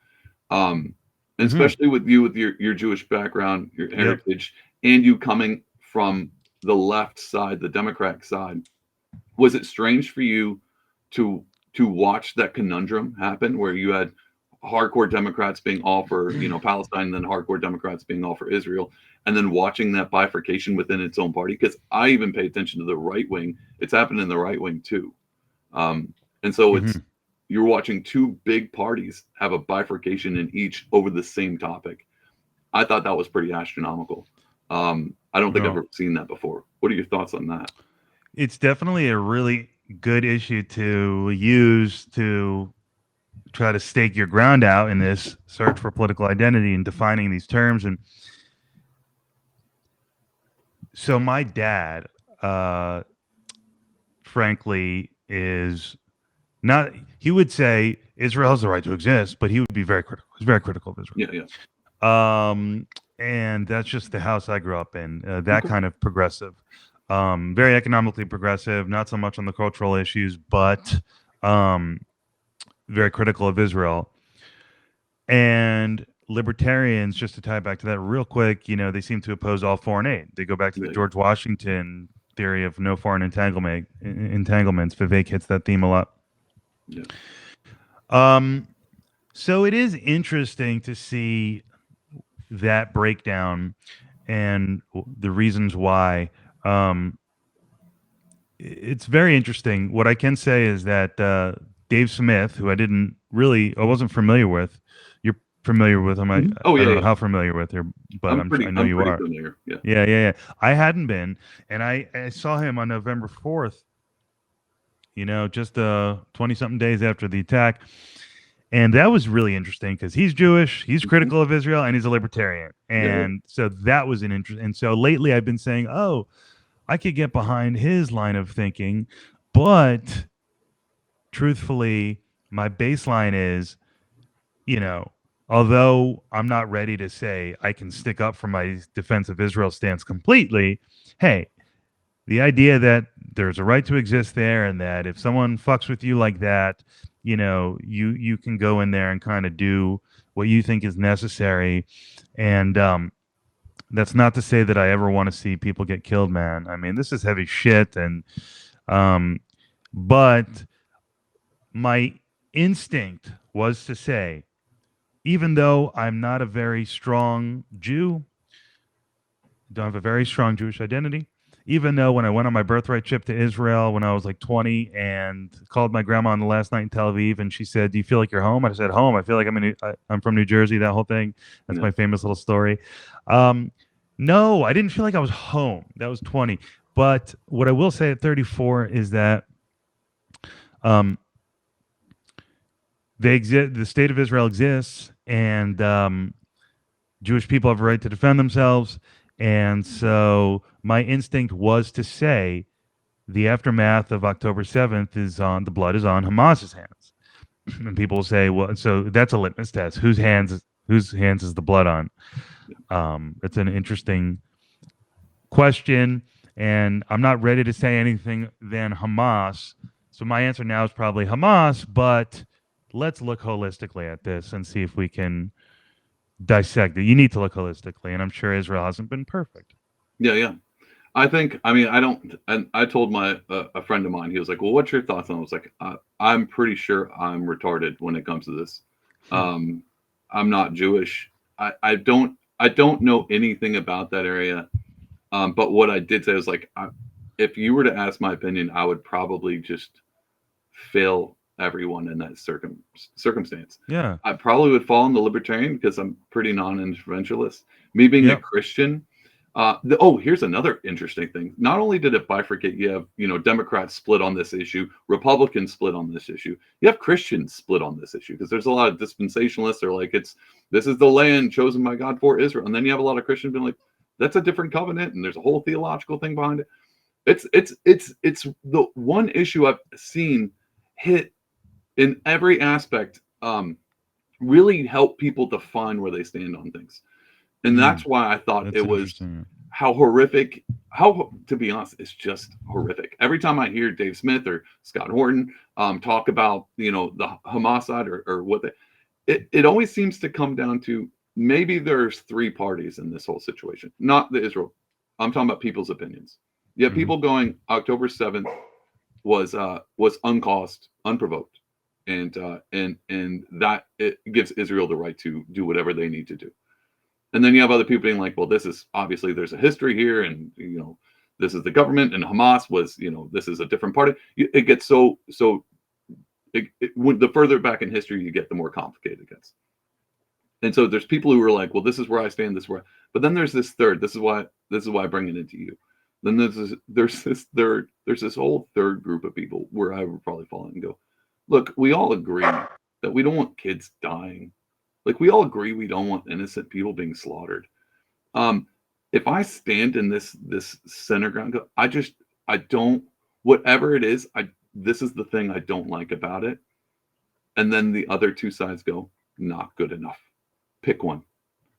Especially with you, with your Jewish background, your heritage, and you coming from the left side, the Democratic side. Was it strange for you to watch that conundrum happen, where you had hardcore Democrats being all for Palestine, and then hardcore Democrats being all for Israel, and then watching that bifurcation within its own party? Because I even pay attention to the right wing. It's happened in the right wing too. And so you're watching two big parties have a bifurcation in each over the same topic. I thought that was pretty astronomical. I don't think I've ever seen that before. What are your thoughts on that? It's definitely a really good issue to use to try to stake your ground out in this search for political identity and defining these terms. And so my dad, frankly, is not, he would say Israel has the right to exist, but he would be very critical. He's very critical of Israel. And that's just the house I grew up in, that kind of progressive, very economically progressive, not so much on the cultural issues, but very critical of Israel. And libertarians, just to tie back to that real quick, they seem to oppose all foreign aid. They go back to the George Washington theory of no foreign entanglements. Vivek hits that theme a lot. So it is interesting to see that breakdown. and the reasons why. It's very interesting. What I can say is that Dave Smith, who I wasn't familiar with. You're familiar with him. Oh I yeah, don't know yeah. how familiar with her, but I know I'm you pretty are. familiar. Yeah. Yeah, yeah, yeah. I hadn't been, and I saw him on November 4th. Just 20 something days after the attack, and that was really interesting because he's Jewish, he's Mhm. critical of Israel, and he's a libertarian, Yeah, yeah. and so that was an interest. And so lately, I've been saying, oh, I could get behind his line of thinking, but truthfully, my baseline is, you know, although I'm not ready to say I can stick up for my defense of Israel stance completely, hey, the idea that there's a right to exist there and that if someone fucks with you like that, you can go in there and kind of do what you think is necessary. And that's not to say that I ever want to see people get killed, man. I mean, this is heavy shit. And, um, but my instinct was to say, even though I'm not a very strong Jew, don't have a very strong Jewish identity, even though when I went on my birthright trip to Israel when I was like 20 and called my grandma on the last night in Tel Aviv and she said, "Do you feel like you're home?" I said, "Home. I feel like I'm from New Jersey." That whole thing. That's Yeah. my famous little story. Um, no, I didn't feel like I was home. That was 20. But what I will say at 34 is that um, they exist. The state of Israel exists, and Jewish people have a right to defend themselves. And so my instinct was to say the aftermath of October 7th the blood is on Hamas's hands. And people say, well, so that's a litmus test. Whose hands is the blood on? It's an interesting question. And I'm not ready to say anything than Hamas. So my answer now is probably Hamas, but let's look holistically at this and see if we can dissect it. You need to look holistically, and I'm sure Israel hasn't been perfect. Yeah, yeah. I mean, I don't, and I told a friend of mine, he was like, well, what's your thoughts on it? I was like, I'm pretty sure I'm retarded when it comes to this. Um, I'm not Jewish. I don't know anything about that area. But what I did say was like, if you were to ask my opinion, I would probably just fail everyone in that circumstance. Yeah. I probably would fall in the libertarian because I'm pretty non-interventionist. Me being a Yep. Christian, here's another interesting thing. Not only did it bifurcate, you have Democrats split on this issue, Republicans split on this issue. You have Christians split on this issue because there's a lot of dispensationalists that are like, this is the land chosen by God for Israel, and then you have a lot of Christians being like, that's a different covenant, and there's a whole theological thing behind it. It's the one issue I've seen hit in every aspect. Really help people define where they stand on things. And that's why I thought That's it was interesting. to be honest, it's just horrific. Every time I hear Dave Smith or Scott Horton talk about, the Hamas side or what it always seems to come down to maybe there's three parties in this whole situation, not the Israel. I'm talking about people's opinions. You have people going October 7th was uncaused, unprovoked, and that it gives Israel the right to do whatever they need to do. And then you have other people being like, well, this is obviously there's a history here, and this is the government, and Hamas was, this is a different party. It gets the further back in history you get, the more complicated it gets. And so there's people who are like, well, this is where I stand, this is where. But then there's this third. This is why I bring it into you. Then there's this whole third group of people where I would probably fall in and go, look, we all agree that we don't want kids dying. Like, we all agree we don't want innocent people being slaughtered. If I stand in this center ground, I don't, whatever it is, this is the thing I don't like about it. And then the other two sides go, not good enough. Pick one.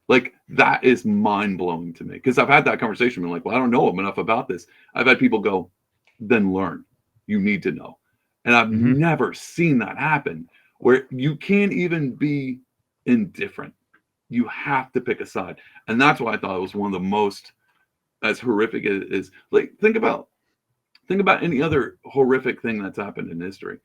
Like, that is mind blowing to me, because I've had that conversation. I'm like, well, I don't know enough about this. I've had people go, then learn. You need to know. And I've never seen that happen, where you can't even be indifferent. You have to pick a side. And that's why I thought it was one of the most, as horrific as it is. Like, think about any other horrific thing that's happened in history.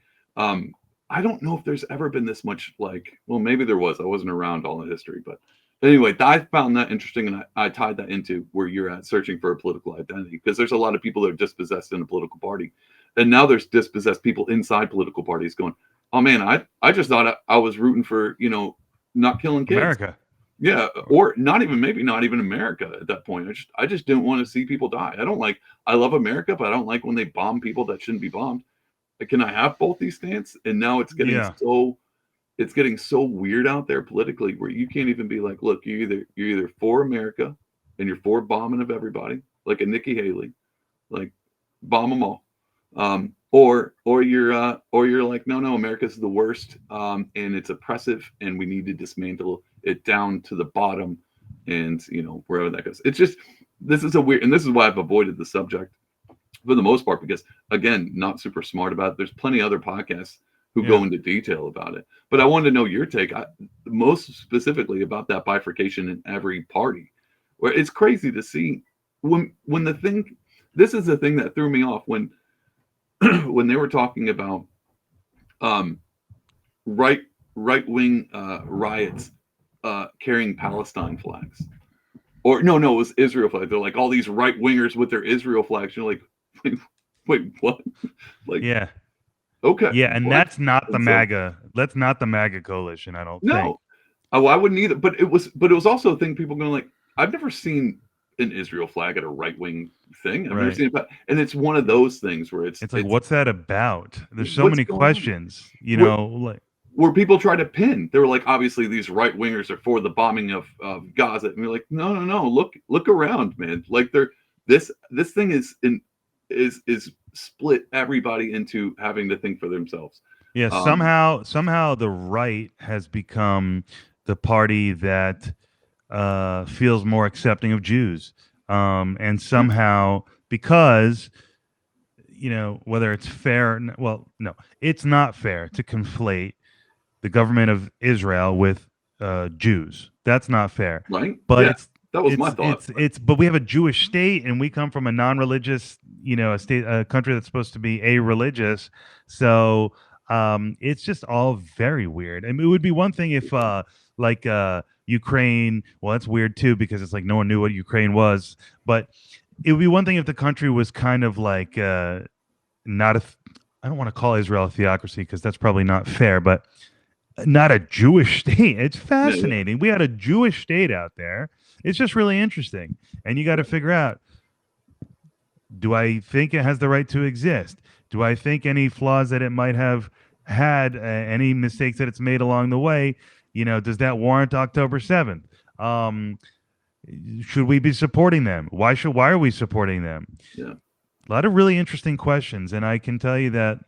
I don't know if there's ever been this much well, maybe there was. I wasn't around all the history, but anyway, I found that interesting, and I tied that into where you're at, searching for a political identity, because there's a lot of people that are dispossessed in a political party, and now there's dispossessed people inside political parties going, "Oh man, I just thought I was rooting for not killing kids." America. Yeah, or maybe not even America at that point. I just didn't want to see people die. I love America, but I don't like when they bomb people that shouldn't be bombed. Can I have both these stance? And now it's getting so weird out there politically, where you can't even be like, look, you're either for America and you're for bombing of everybody, like a Nikki Haley, like bomb them all, or you're like, no, America's the worst, and it's oppressive, and we need to dismantle it down to the bottom, and wherever that goes. It's just, this is why I've avoided the subject for the most part, because again, not super smart about it. There's plenty of other podcasts who go into detail about it, but I wanted to know your take, most specifically about that bifurcation in every party, where it's crazy to see when this is the thing that threw me off when when they were talking about right wing riots carrying Palestine flags, or no, it was Israel flags. They're like, all these right wingers with their Israel flags. You're like, wait, what? Like, yeah, okay, yeah, and what? that's not the MAGA. That's not the MAGA coalition. I don't think. Oh, I wouldn't either. But it was also a thing. People going like, I've never seen an Israel flag at a right wing thing. I've never seen it, and it's one of those things where it's like, what's that about? There's so many questions, where people try to pin. They were like, obviously these right wingers are for the bombing of Gaza, and we're like, no, look around, man. Like, this thing is split everybody into having to think for themselves. Yeah, somehow the right has become the party that feels more accepting of Jews, and somehow, because whether it's fair, well, no, it's not fair to conflate the government of Israel with Jews. That's not fair, right? But that was my thought. But we have a Jewish state, and we come from a non-religious, a country that's supposed to be a-religious. So it's just all very weird. I mean, it would be one thing if Ukraine, well, that's weird too, because it's like no one knew what Ukraine was. But it would be one thing if the country was kind of like I don't want to call Israel a theocracy, because that's probably not fair, but not a Jewish state. It's fascinating. We had a Jewish state out there. It's just really interesting. And you got to figure out, do I think it has the right to exist? Do I think any flaws that it might have had, any mistakes that it's made along the way, does that warrant October 7th? Should we be supporting them? Why are we supporting them? Yeah. A lot of really interesting questions. And I can tell you that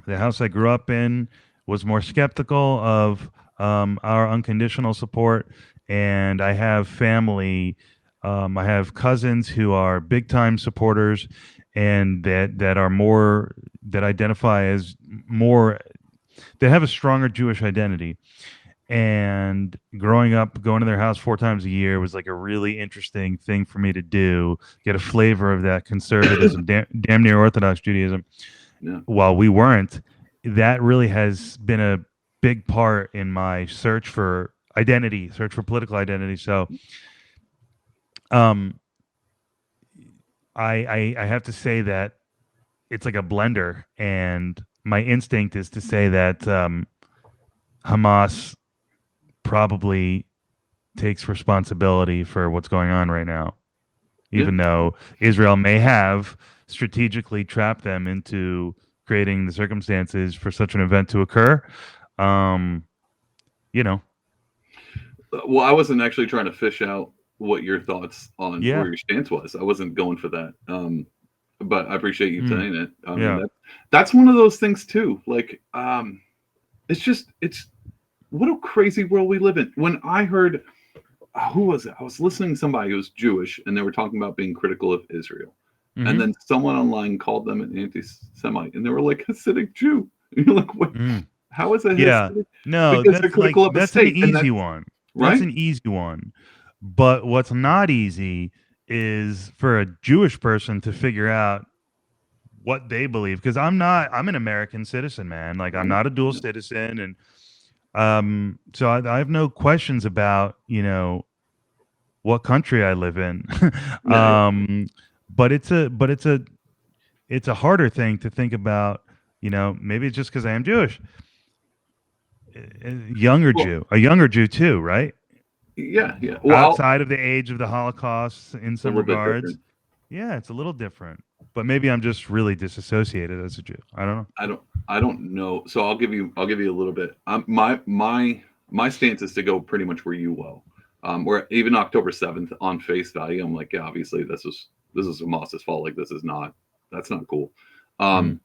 the house I grew up in was more skeptical of our unconditional support. And I have family, I have cousins who are big time supporters, and that are more, that identify as more, that have a stronger Jewish identity. And growing up, going to their house 4 times a year was like a really interesting thing for me to do, get a flavor of that conservatism, damn near Orthodox Judaism. Yeah. While we weren't, that really has been a big part in my search for political identity. So I have to say that it's like a blender, and my instinct is to say that Hamas probably takes responsibility for what's going on right now, even though Israel may have strategically trapped them into creating the circumstances for such an event to occur. Well, I wasn't actually trying to fish out what your thoughts on where your stance was. I wasn't going for that. But I appreciate you saying it. I mean, that's one of those things too. Like, it's what a crazy world we live in. When I heard, who was it? I was listening to somebody who was Jewish, and they were talking about being critical of Israel. Mm-hmm. And then someone online called them an anti-Semite, and they were like, Hasidic Jew. And you're like, wait, how is that Hasidic? No, because they're critical of the state. That's an easy one. Right? That's an easy one. But what's not easy is for a Jewish person to figure out what they believe, because I'm an American citizen, man. Like I'm not a dual citizen, and so I have no questions about what country I live in. But it's a harder thing to think about. Maybe it's just because I am Jewish. A younger Jew too, right? Yeah. Well, Outside of the age of the Holocaust, in some regards, yeah, it's a little different. But maybe I'm just really disassociated as a Jew. I don't know. I don't know. So I'll give you a little bit. My stance is to go pretty much where you will. Where even October 7th on face value, I'm like, yeah, obviously this is Hamas's fault. Like that's not cool. And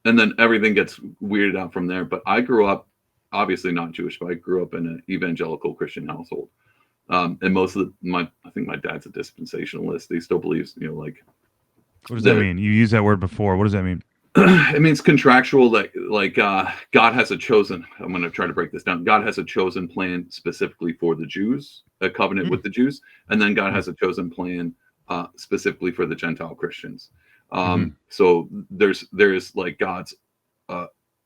then everything gets weirded out from there. But I grew up, obviously not Jewish, but I grew up in an evangelical Christian household. And most of I think my dad's a dispensationalist. He still believes, like. What does that mean? You used that word before. What does that mean? It means contractual, like God has a chosen. I'm going to try to break this down. God has a chosen plan specifically for the Jews, a covenant with the Jews, and then God has a chosen plan specifically for the Gentile Christians. So there's like God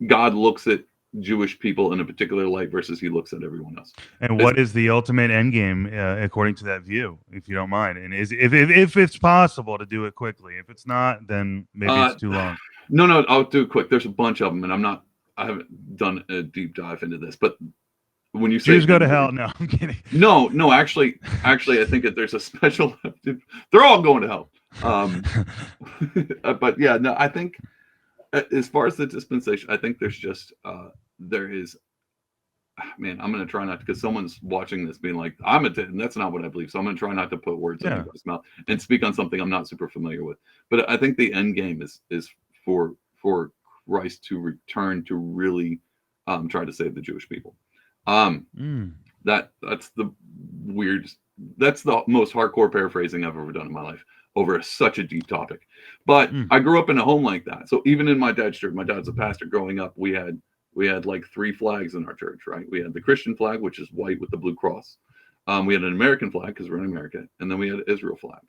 looks at Jewish people in a particular light versus he looks at everyone else. And what is the ultimate end game according to that view, if you don't mind? And if it's possible to do it quickly. If it's not, then maybe it's too long. No, I'll do it quick. There's a bunch of them, and I haven't done a deep dive into this, but when you say Jews go to hell, no, I'm kidding. No, actually, I think that there's a special. They're all going to hell. But yeah, no, I think as far as the dispensation, I think there's just there is. Man, I'm going to try not to, because someone's watching this being like, and that's not what I believe. So I'm going to try not to put words in anybody's mouth and speak on something I'm not super familiar with. But I think the end game is for Christ to return to really try to save the Jewish people. That's the most hardcore paraphrasing I've ever done in my life over such a deep topic. But I grew up in a home like that. So even in my dad's church, my dad's a pastor. Growing up, we had like 3 flags in our church, right? We had the Christian flag, which is white with the blue cross. We had an American flag because we're in America, and then we had an Israel flag.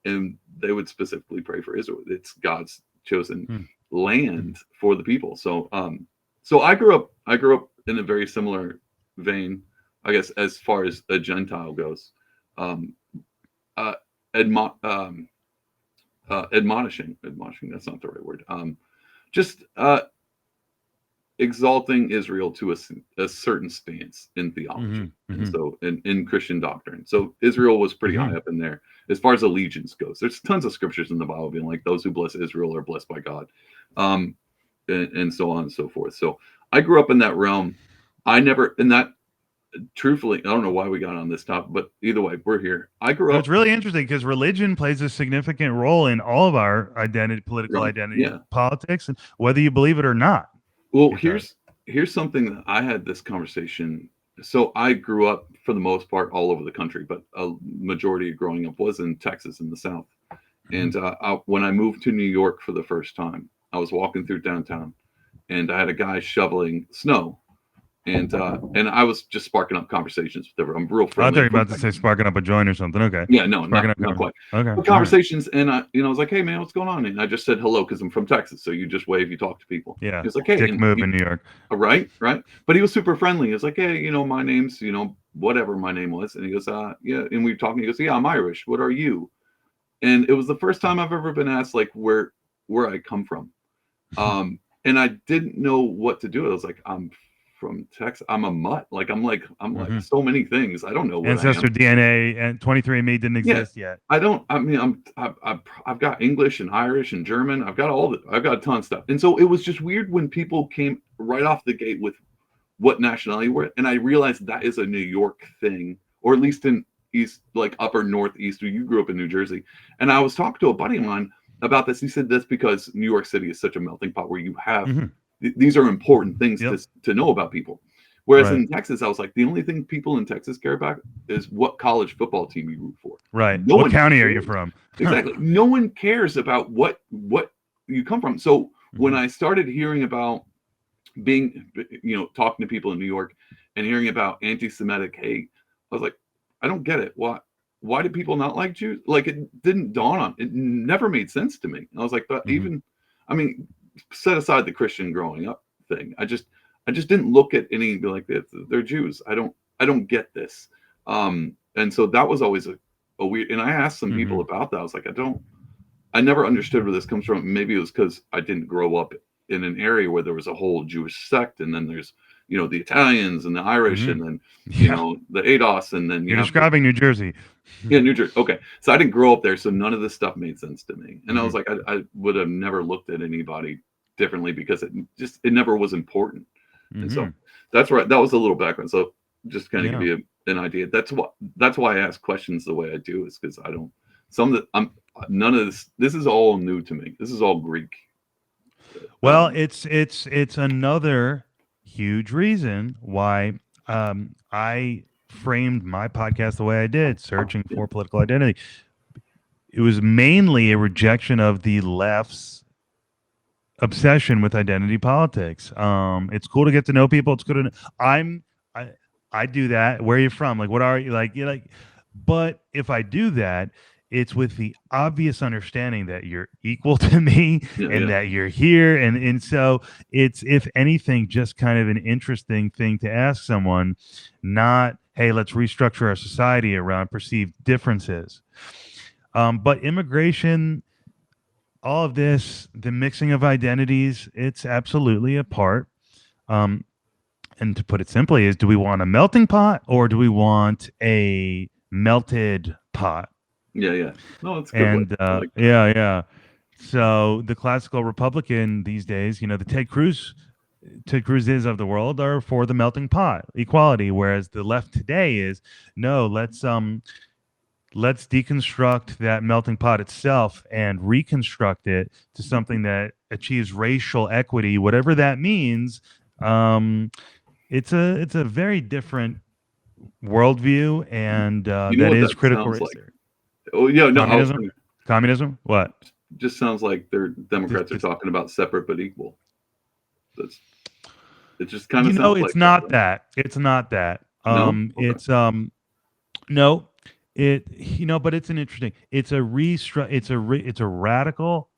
And they would specifically pray for Israel. It's God's chosen land for the people. So I grew up in a very similar vein, I guess, as far as a Gentile goes. Admonishing, that's not the right word. Just exalting Israel to a certain stance in theology, and so in Christian doctrine. So Israel was pretty high up in there as far as allegiance goes. There's tons of scriptures in the Bible being like, those who bless Israel are blessed by God, and so on and so forth. So I grew up in that realm. Truthfully, I don't know why we got on this topic, but either way, we're here. I grew up. It's really interesting because religion plays a significant role in all of our political identity, politics, and whether you believe it or not. Well, here's something that I had this conversation. So I grew up for the most part all over the country, but a majority of growing up was in Texas in the South. And when I moved to New York for the first time, I was walking through downtown, and I had a guy shoveling snow. And I was just sparking up conversations with everyone. I'm real friendly. I thought you were about to say sparking up a joint or something. Okay. Yeah, no, not quite. Okay. But conversations, and I was like, hey man, what's going on? And I just said hello because I'm from Texas, so you just wave, you talk to people. Yeah. He was like, hey, dick move in New York. Right. But he was super friendly. He was like, hey, my name's, whatever my name was, and he goes, yeah, and we were talking. He goes, yeah, I'm Irish. What are you? And it was the first time I've ever been asked like where I come from, and I didn't know what to do. I was like, I'm from Texas. I'm a mutt. Like I'm like so many things. I don't know what ancestor DNA and 23andMe didn't exist yet. I don't. I mean, I've got English and Irish and German. I've got I've got a ton of stuff. And so it was just weird when people came right off the gate with what nationality we're, and I realized that is a New York thing, or at least in East, like upper Northeast. You grew up in New Jersey, and I was talking to a buddy of mine about this. He said that's because New York City is such a melting pot where you have. These are important things to know about people. Whereas in Texas, I was like, the only thing people in Texas care about is what college football team you root for. Right. What county are you from? Exactly. No one cares about what you come from. So when I started hearing about being, talking to people in New York and hearing about anti-Semitic hate, I was like, I don't get it. Why? why do people not like Jews? Like, it didn't dawn on, it never made sense to me. I was like, but even, I mean, set aside the Christian growing up thing. I just didn't look at any and be like, they're Jews. I don't get this. And so that was always a weird, and I asked some people about that. I was like, I never understood where this comes from. Maybe it was because I didn't grow up in an area where there was a whole Jewish sect, and then there's, the Italians and the Irish, and then, the ADOS, and then you're describing New Jersey. Yeah, New Jersey. Okay. So I didn't grow up there, so none of this stuff made sense to me. And I was like, I would have never looked at anybody differently because it never was important. And so that's right. That was a little background. So just kind of give you an idea. That's why I ask questions the way I do, is because I don't, none of this is all new to me. This is all Greek. Well, it's another huge reason why I framed my podcast the way I did, searching for political identity. It was mainly a rejection of the left's obsession with identity politics. It's cool to get to know people. It's good to I do that. Where are you from? Like, what are you like? You're like, but if I do that, it's with the obvious understanding that you're equal to me and that you're here. And so it's, if anything, just kind of an interesting thing to ask someone, not, hey, let's restructure our society around perceived differences. But immigration, all of this, the mixing of identities, it's absolutely a part. And to put it simply, is, do we want a melting pot or do we want a melted pot? Yeah. No, it's good. And yeah. So the classical Republican these days, the Ted Cruz's of the world are for the melting pot equality, whereas the left today is, no, let's deconstruct that melting pot itself and reconstruct it to something that achieves racial equity, whatever that means. It's a very different worldview, and that is critical race theory. Oh yeah, no, communism. What? Just sounds like their Democrats are talking about separate but equal. It just kind of sounds it's not that. It's not that. No? Okay. It's no. But it's an interesting. It's a radical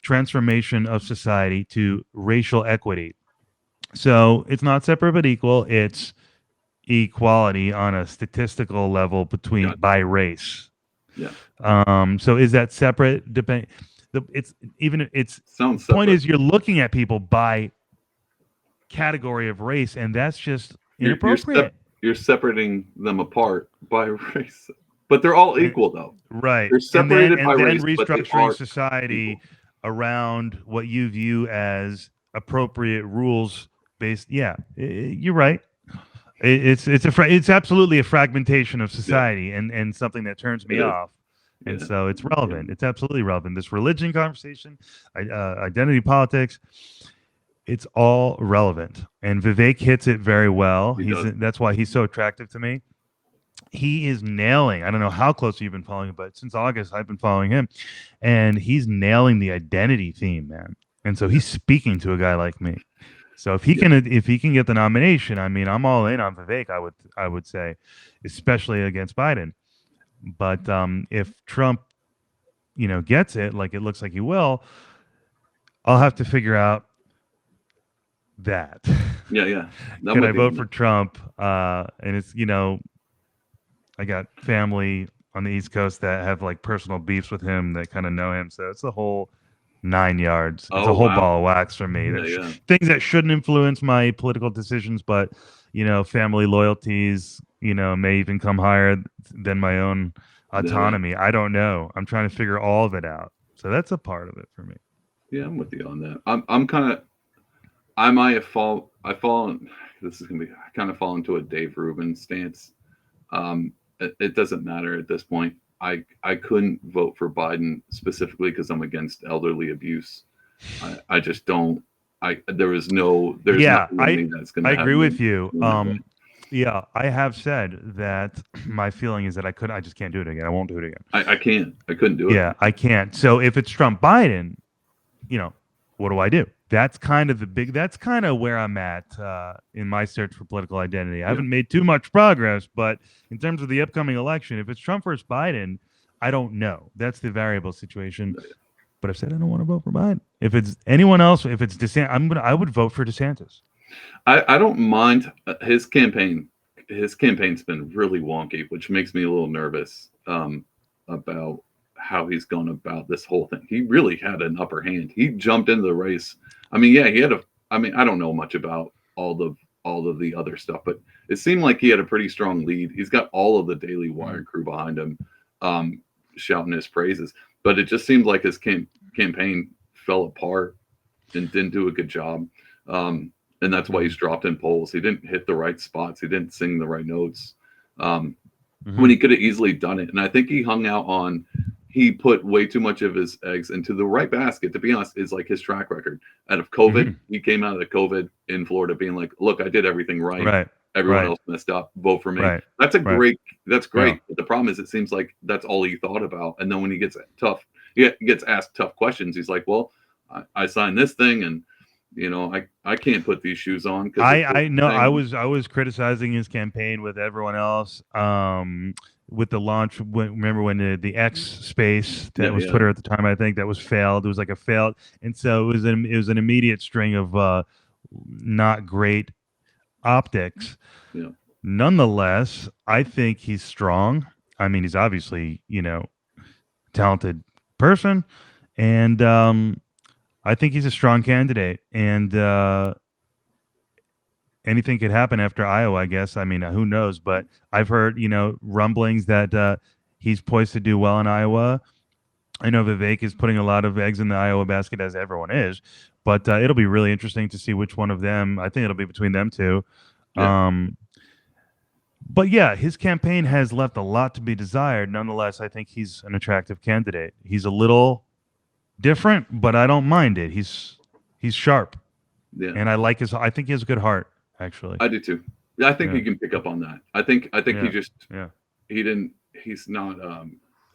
transformation of society to racial equity. So it's not separate but equal. It's equality on a statistical level by race. Yeah. So is that separate? Point is, you're looking at people by category of race, and that's just inappropriate. You're separating them apart by race, but they're all equal, though. Right. They're separated by race, restructuring society around what you view as appropriate rules based. Yeah, you're right. It's absolutely a fragmentation of society, and something that turns me off. And so it's relevant. It's absolutely relevant. This religion conversation, identity politics, it's all relevant. And Vivek hits it very well. That's why he's so attractive to me. He is nailing, I don't know how close you've been following him, but since August, I've been following him. And he's nailing the identity theme, man. And so he's speaking to a guy like me. So if he can get the nomination, I mean, I'm all in on Vivek, I would say, especially against Biden. But if Trump, gets it, like it looks like he will, I'll have to figure out that. Yeah. Can I vote for Trump? And it's, I got family on the East Coast that have like personal beefs with him that kind of know him. So it's the whole 9 yards. It's a whole ball of wax for me. Things that shouldn't influence my political decisions, but family loyalties, may even come higher than my own autonomy. Yeah. I don't know. I'm trying to figure all of it out. So that's a part of it for me. Yeah, I'm with you on that. I'm kind of, I might have this is gonna be, I kind of fall into a Dave Rubin stance. It doesn't matter at this point. I couldn't vote for Biden specifically because I'm against elderly abuse. I just don't. I agree with you. Yeah, I have said that my feeling is that I just can't do it again. I won't do it again. I couldn't do it. Yeah, I can't. So if it's Trump Biden, what do I do? that's kind of where I'm at in my search for political identity. I haven't made too much progress, but in terms of the upcoming election, if it's Trump versus Biden, I don't know. That's the variable situation. But I've said I don't want to vote for Biden. If it's anyone else, if it's DeSantis, I would vote for DeSantis. I don't mind his campaign. His campaign's been really wonky, which makes me a little nervous about how he's gone about this whole thing. He really had an upper hand. He jumped into the race. I mean, yeah, he had I don't know much about all of the other stuff, but it seemed like he had a pretty strong lead. He's got all of the Daily Wire crew behind him, shouting his praises. But it just seemed like his campaign fell apart and didn't do a good job. And that's why he's dropped in polls. He didn't hit the right spots. He didn't sing the right notes when he could have easily done it. And I think he put way too much of his eggs into the right basket. To be honest, is like his track record. Out of COVID, he came out of the COVID in Florida being like, look, I did everything right. Everyone else messed up. Vote for me. That's great. That's great. Yeah. But the problem is it seems like that's all he thought about. And then when he gets asked tough questions, he's like, well, I signed this thing and I can't put these shoes on. I know I was criticizing his campaign with everyone else. With the launch, remember when the X space that was Twitter at the time, I think that was failed. It was like a failed, and so it was an immediate string of not great optics. Yeah. Nonetheless, I think he's strong. I mean, he's obviously talented person, and I think he's a strong candidate. And anything could happen after Iowa, I guess. I mean, who knows? But I've heard, rumblings that he's poised to do well in Iowa. I know Vivek is putting a lot of eggs in the Iowa basket, as everyone is. But it'll be really interesting to see which one of them. I think it'll be between them two. Yeah. But yeah, his campaign has left a lot to be desired. Nonetheless, I think he's an attractive candidate. He's a little different, but I don't mind it. He's sharp. Yeah. And I think he has a good heart. Actually, I do too. I think he can pick up on that. I think he's not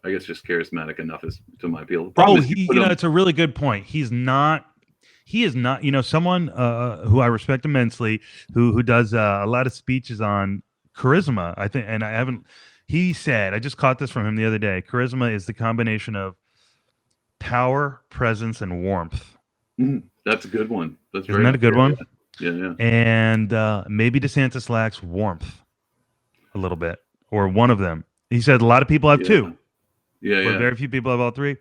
I guess just charismatic enough as to my appeal. It's a really good point. He is not, someone who I respect immensely, who does a lot of speeches on charisma, I think, and he said, I just caught this from him the other day, charisma is the combination of power, presence, and warmth. That's a good one. Isn't that a good one? Yeah. And maybe DeSantis lacks warmth a little bit, or one of them. He said a lot of people have two. Yeah. Very few people have all three.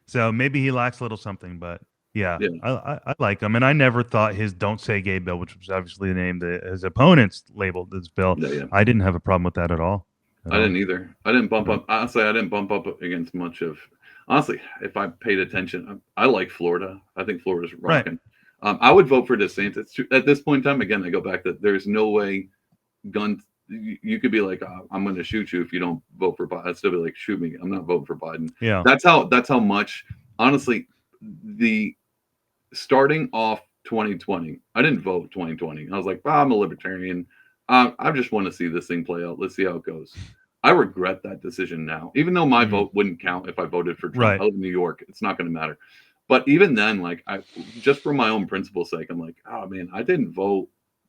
So maybe he lacks a little something, but I like him. And I never thought his "Don't Say Gay" bill, which was obviously the name that his opponents labeled this bill. I didn't have a problem with that at all. I didn't either. I didn't bump up. Honestly, I didn't bump up against much of. Honestly, if I paid attention, I like Florida. I think Florida's rocking. Right. I would vote for DeSantis. At this point in time, again, I go back that there's no way guns. You could be like, I'm going to shoot you if you don't vote for Biden. I'd still be like, shoot me. I'm not voting for Biden. Yeah. That's how much, honestly, the starting off 2020, I didn't vote 2020. I was like, I'm a libertarian. I just want to see this thing play out. Let's see how it goes. I regret that decision now, even though my vote wouldn't count if I voted for Trump. Right. I live in New York. It's not going to matter. But even then, like, I just for my own principle's sake, I'm like, oh man, I didn't vote.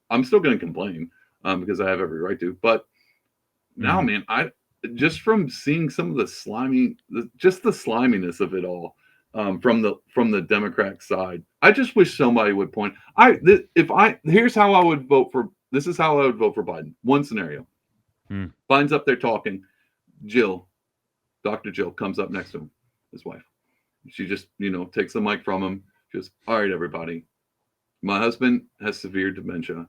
I'm still going to complain because I have every right to. But now, man, I just from seeing some of the sliminess of it all from the Democratic side, I just wish somebody would point. Here's how I would vote for. This is how I would vote for Biden. One scenario: Biden's up there talking. Dr. Jill comes up next to him, his wife. She just, takes the mic from him. She goes, all right, everybody. My husband has severe dementia.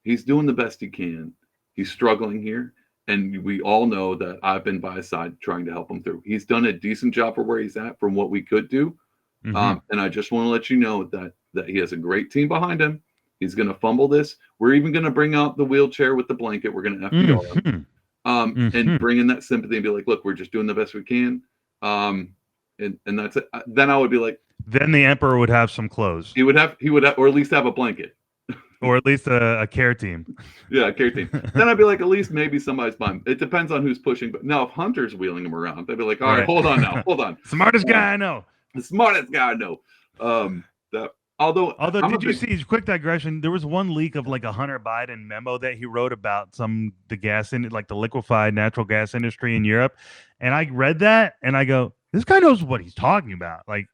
He's doing the best he can. He's struggling here. And we all know that I've been by his side trying to help him through. He's done a decent job for where he's at from what we could do. And I just want to let you know that he has a great team behind him. He's going to fumble this. We're even going to bring out the wheelchair with the blanket. We're going to FDR him. And bring in that sympathy and be like, look, we're just doing the best we can. And that's it. Then I would be like, then the emperor would have some clothes. He would have, or at least have a blanket, or at least a care team. Yeah, a care team. Then I'd be like, at least maybe somebody's buying. It depends on who's pushing. But now if Hunter's wheeling him around, they'd be like, all right, hold on now, hold on. Smartest guy I know. The smartest guy I know. Although did you see, quick digression, there was one leak of like a Hunter Biden memo that he wrote about the gas in like the liquefied natural gas industry in Europe, and I read that and I go, this guy knows what he's talking about. Like,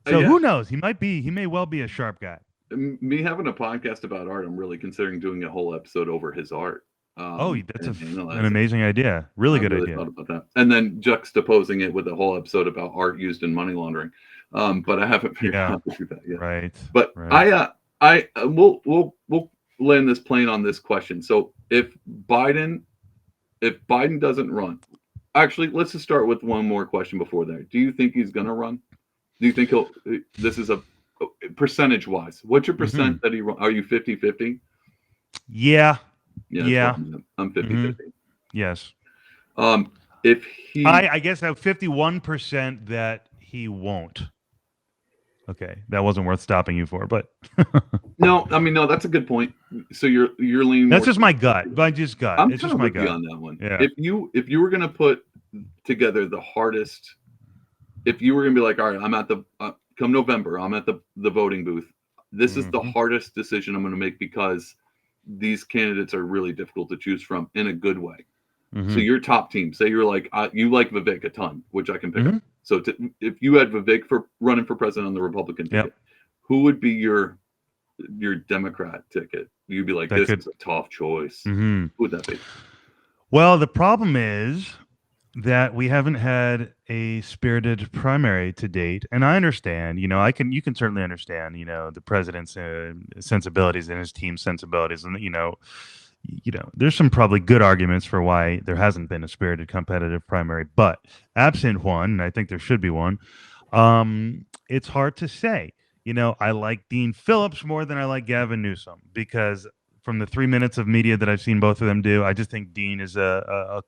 so who knows? He may well be a sharp guy. Me having a podcast about art, I'm really considering doing a whole episode over his art. That's an amazing idea. Really good idea. Thought about that. And then juxtaposing it with a whole episode about art used in money laundering. But I haven't figured out how to do that yet. Right. But we'll land this plane on this question. So if Biden doesn't run, actually, let's just start with one more question before that. Do you think he's going to run? Do you think this is a percentage wise? What's your percent that he run? Are you 50-50? Yeah. I'm 50-50. Yes. If he, I guess I have 51% that he won't. Okay, that wasn't worth stopping you for, but no, that's a good point. So you're leaning. That's just my gut. It's just my gut on that one. Yeah. If you were gonna put together the hardest, if you were gonna be like, all right, I'm at the come November, I'm at the voting booth. This is the hardest decision I'm gonna make because these candidates are really difficult to choose from in a good way. So your top team, say you're like you like Vivek a ton, which I can pick up. So if you had Vivek for running for president on the Republican ticket, who would be your Democrat ticket? You'd be like, this is a tough choice. Who would that be? Well, the problem is that we haven't had a spirited primary to date, and I understand. You can certainly understand. The president's sensibilities and his team's sensibilities, and there's some probably good arguments for why there hasn't been a spirited competitive primary, but absent one, and I think there should be one, it's hard to say. I like Dean Phillips more than I like Gavin Newsom because from the 3 minutes of media that I've seen both of them do, I just think Dean is a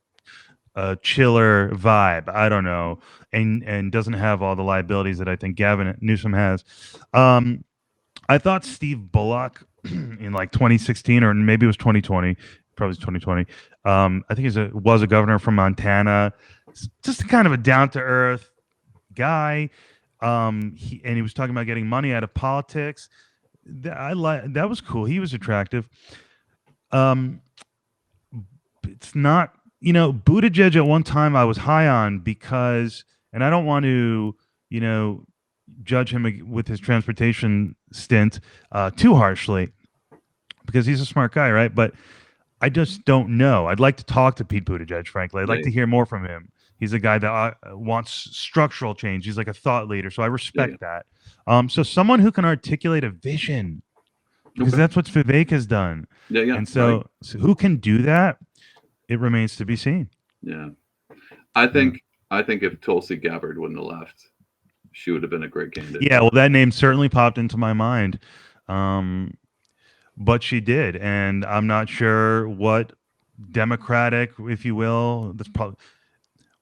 chiller vibe. I don't know, and doesn't have all the liabilities that I think Gavin Newsom has. I thought Steve Bullock in like 2016 or maybe it was 2020, probably 2020. I think he was a governor from Montana, just kind of a down to earth guy. He was talking about getting money out of politics. That was cool. He was attractive. It's not, Buttigieg at one time I was high on because, and I don't want to, judge him with his transportation stint too harshly because he's a smart guy, right? But I just don't know. I'd like to talk to Pete Buttigieg, frankly. I'd like to hear more from him. He's a guy that wants structural change. He's like a thought leader, so I respect that. So someone who can articulate a vision, because that's what Vivek has done. And so who can do that? It remains to be seen. Yeah. I think if Tulsi Gabbard wouldn't have left, she would have been a great candidate. Yeah, well, that name certainly popped into my mind. But she did, and I'm not sure what Democratic, if you will,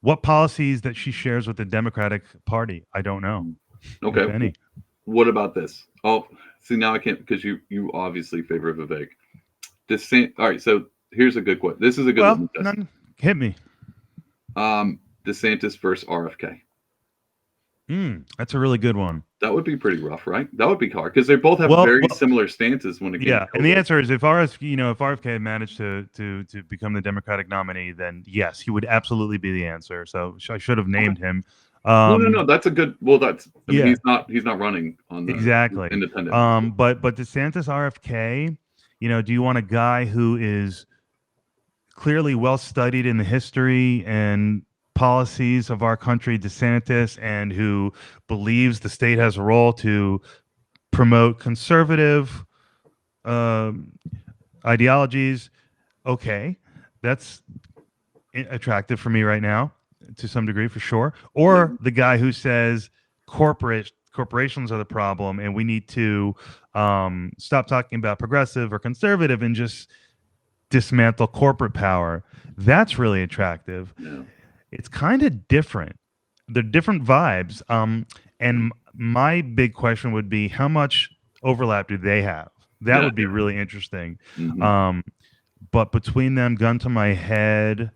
what policies that she shares with the Democratic Party. I don't know. Okay. If any. What about this? Oh, see, now I can't because you obviously favor Vivek. All right, so here's a good question. This is a good one. Hit me. DeSantis versus RFK. That's a really good one. That would be pretty rough, right? That would be hard because they both have very similar stances when it comes to COVID. And the answer is if RFK managed to become the Democratic nominee, then yes, he would absolutely be the answer. So I should have named him. No. That's a good. Well, he's not running on the independent. But DeSantis RFK, do you want a guy who is clearly well studied in the history and policies of our country, DeSantis, and who believes the state has a role to promote conservative ideologies? Okay, that's attractive for me right now to some degree, for sure. Or the guy who says corporations are the problem and we need to stop talking about progressive or conservative and just dismantle corporate power. That's really attractive. Yeah. It's kind of different. They're different vibes. And my big question would be, how much overlap do they have? That would be really interesting. But between them, gun to my head,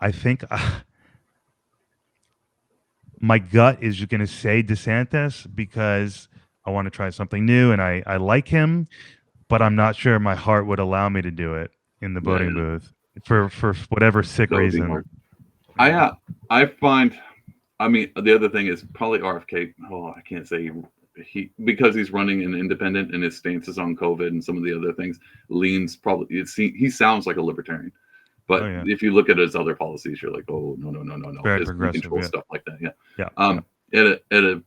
I think my gut is going to say DeSantis because I want to try something new and I like him, but I'm not sure my heart would allow me to do it in the voting booth for whatever sick That would be reason. hard. I find, I mean, the other thing is probably RFK. Oh, I can't say he because he's running an independent and his stances on COVID and some of the other things leans probably. He sounds like a libertarian, but if you look at his other policies, you're like, oh no. Very His progressive, control stuff like that. Yeah.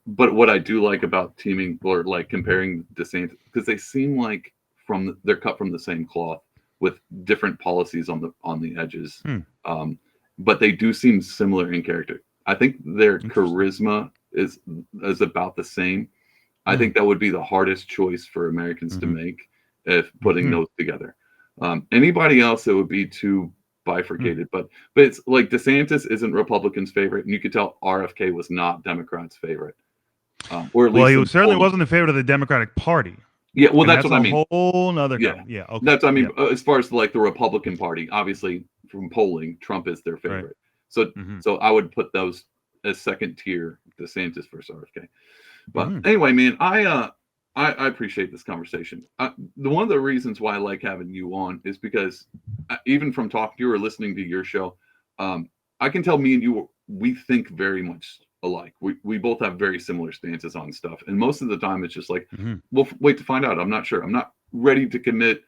But what I do like about teaming or like comparing DeSantis, because they seem like they're cut from the same cloth with different policies on the edges. But they do seem similar in character. I think their charisma is about the same. I think that would be the hardest choice for Americans to make if putting those together. Anybody else, it would be too bifurcated. But it's like DeSantis isn't Republicans' favorite, and you could tell RFK was not Democrats' favorite. Or at least he certainly wasn't the favorite of the Democratic Party. Yeah, well, that's what I mean. A whole nother. Yeah, okay. That's what I mean. As far as like the Republican Party, obviously from polling, Trump is their favorite. Right. So I would put those as second tier, DeSantis versus RFK. But anyway, man, I appreciate this conversation. One of the reasons why I like having you on is because even from talking to you or listening to your show, I can tell me and you, we think very much alike. We both have very similar stances on stuff. And most of the time it's just like, we'll wait to find out. I'm not sure. I'm not ready to commit,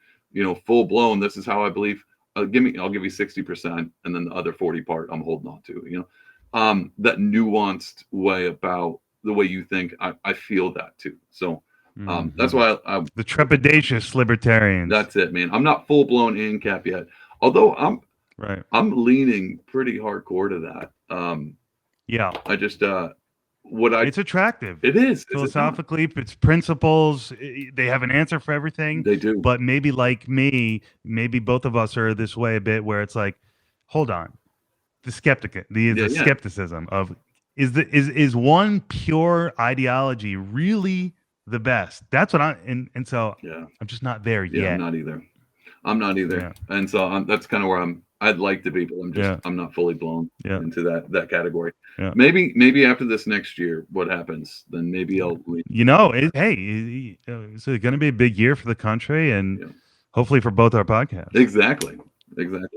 full blown. This is how I believe. I'll give you 60%. And then the other 40 part I'm holding on to, that nuanced way about the way you think. I feel that too. So that's why the trepidatious libertarians. That's it, man. I'm not full blown ANCAP yet. Although I'm leaning pretty hardcore to that. I just it's attractive. It is philosophically. It's principles. They have an answer for everything. They do. But maybe like me, maybe both of us are this way a bit, where it's like, hold on, the skepticism of is one pure ideology really the best? That's what I'm just not there yet. I'm not either. Yeah. And so that's kind of where I'd like to be, but I'm not fully blown into that category. Yeah. Maybe after this next year, what happens? Then maybe I'll. It's going to be a big year for the country and hopefully for both our podcasts. Exactly.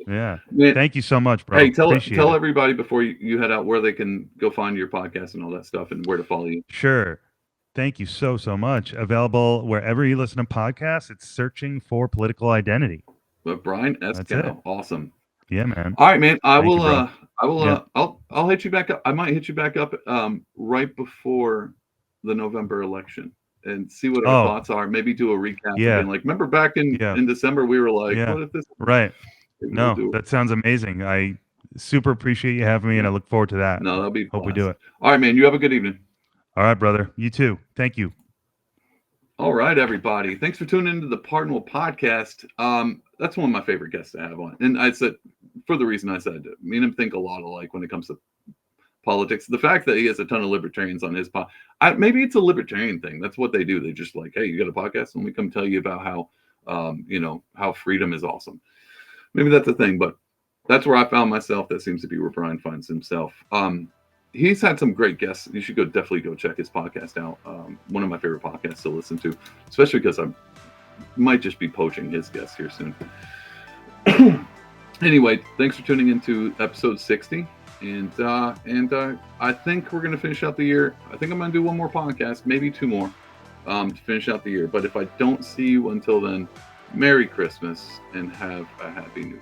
Yeah. Man, thank you so much, bro. Hey, tell everybody before you head out where they can go find your podcast and all that stuff and where to follow you. Sure. Thank you so much. Available wherever you listen to podcasts. It's Searching for Political Identity. But Brian Eskow, awesome. Yeah, man. All right, man. I'll hit you back up. I might hit you back up right before the November election and see what our thoughts are. Maybe do a recap. Yeah. Again. Like, remember back in December, we were like, what if this? Right. No, that sounds amazing. I super appreciate you having me, and I look forward to that. No, that'll be Hope we do it. All right, man. You have a good evening. All right, brother. You too. Thank you. All right, everybody. Thanks for tuning into the Pardonable Podcast. That's one of my favorite guests to have on. And I said, for the reason I said, me and him think a lot alike when it comes to politics. The fact that he has a ton of libertarians on his pod, maybe it's a libertarian thing. That's what they do. They just like, hey, you got a podcast? And we come tell you about how, how freedom is awesome. Maybe that's a thing, but that's where I found myself. That seems to be where Brian finds himself. He's had some great guests. You should definitely go check his podcast out. One of my favorite podcasts to listen to, especially because I might just be poaching his guests here soon. Anyway, thanks for tuning into episode 60. And I think we're going to finish out the year. I think I'm going to do one more podcast, maybe two more, to finish out the year. But if I don't see you until then, Merry Christmas and have a Happy New Year.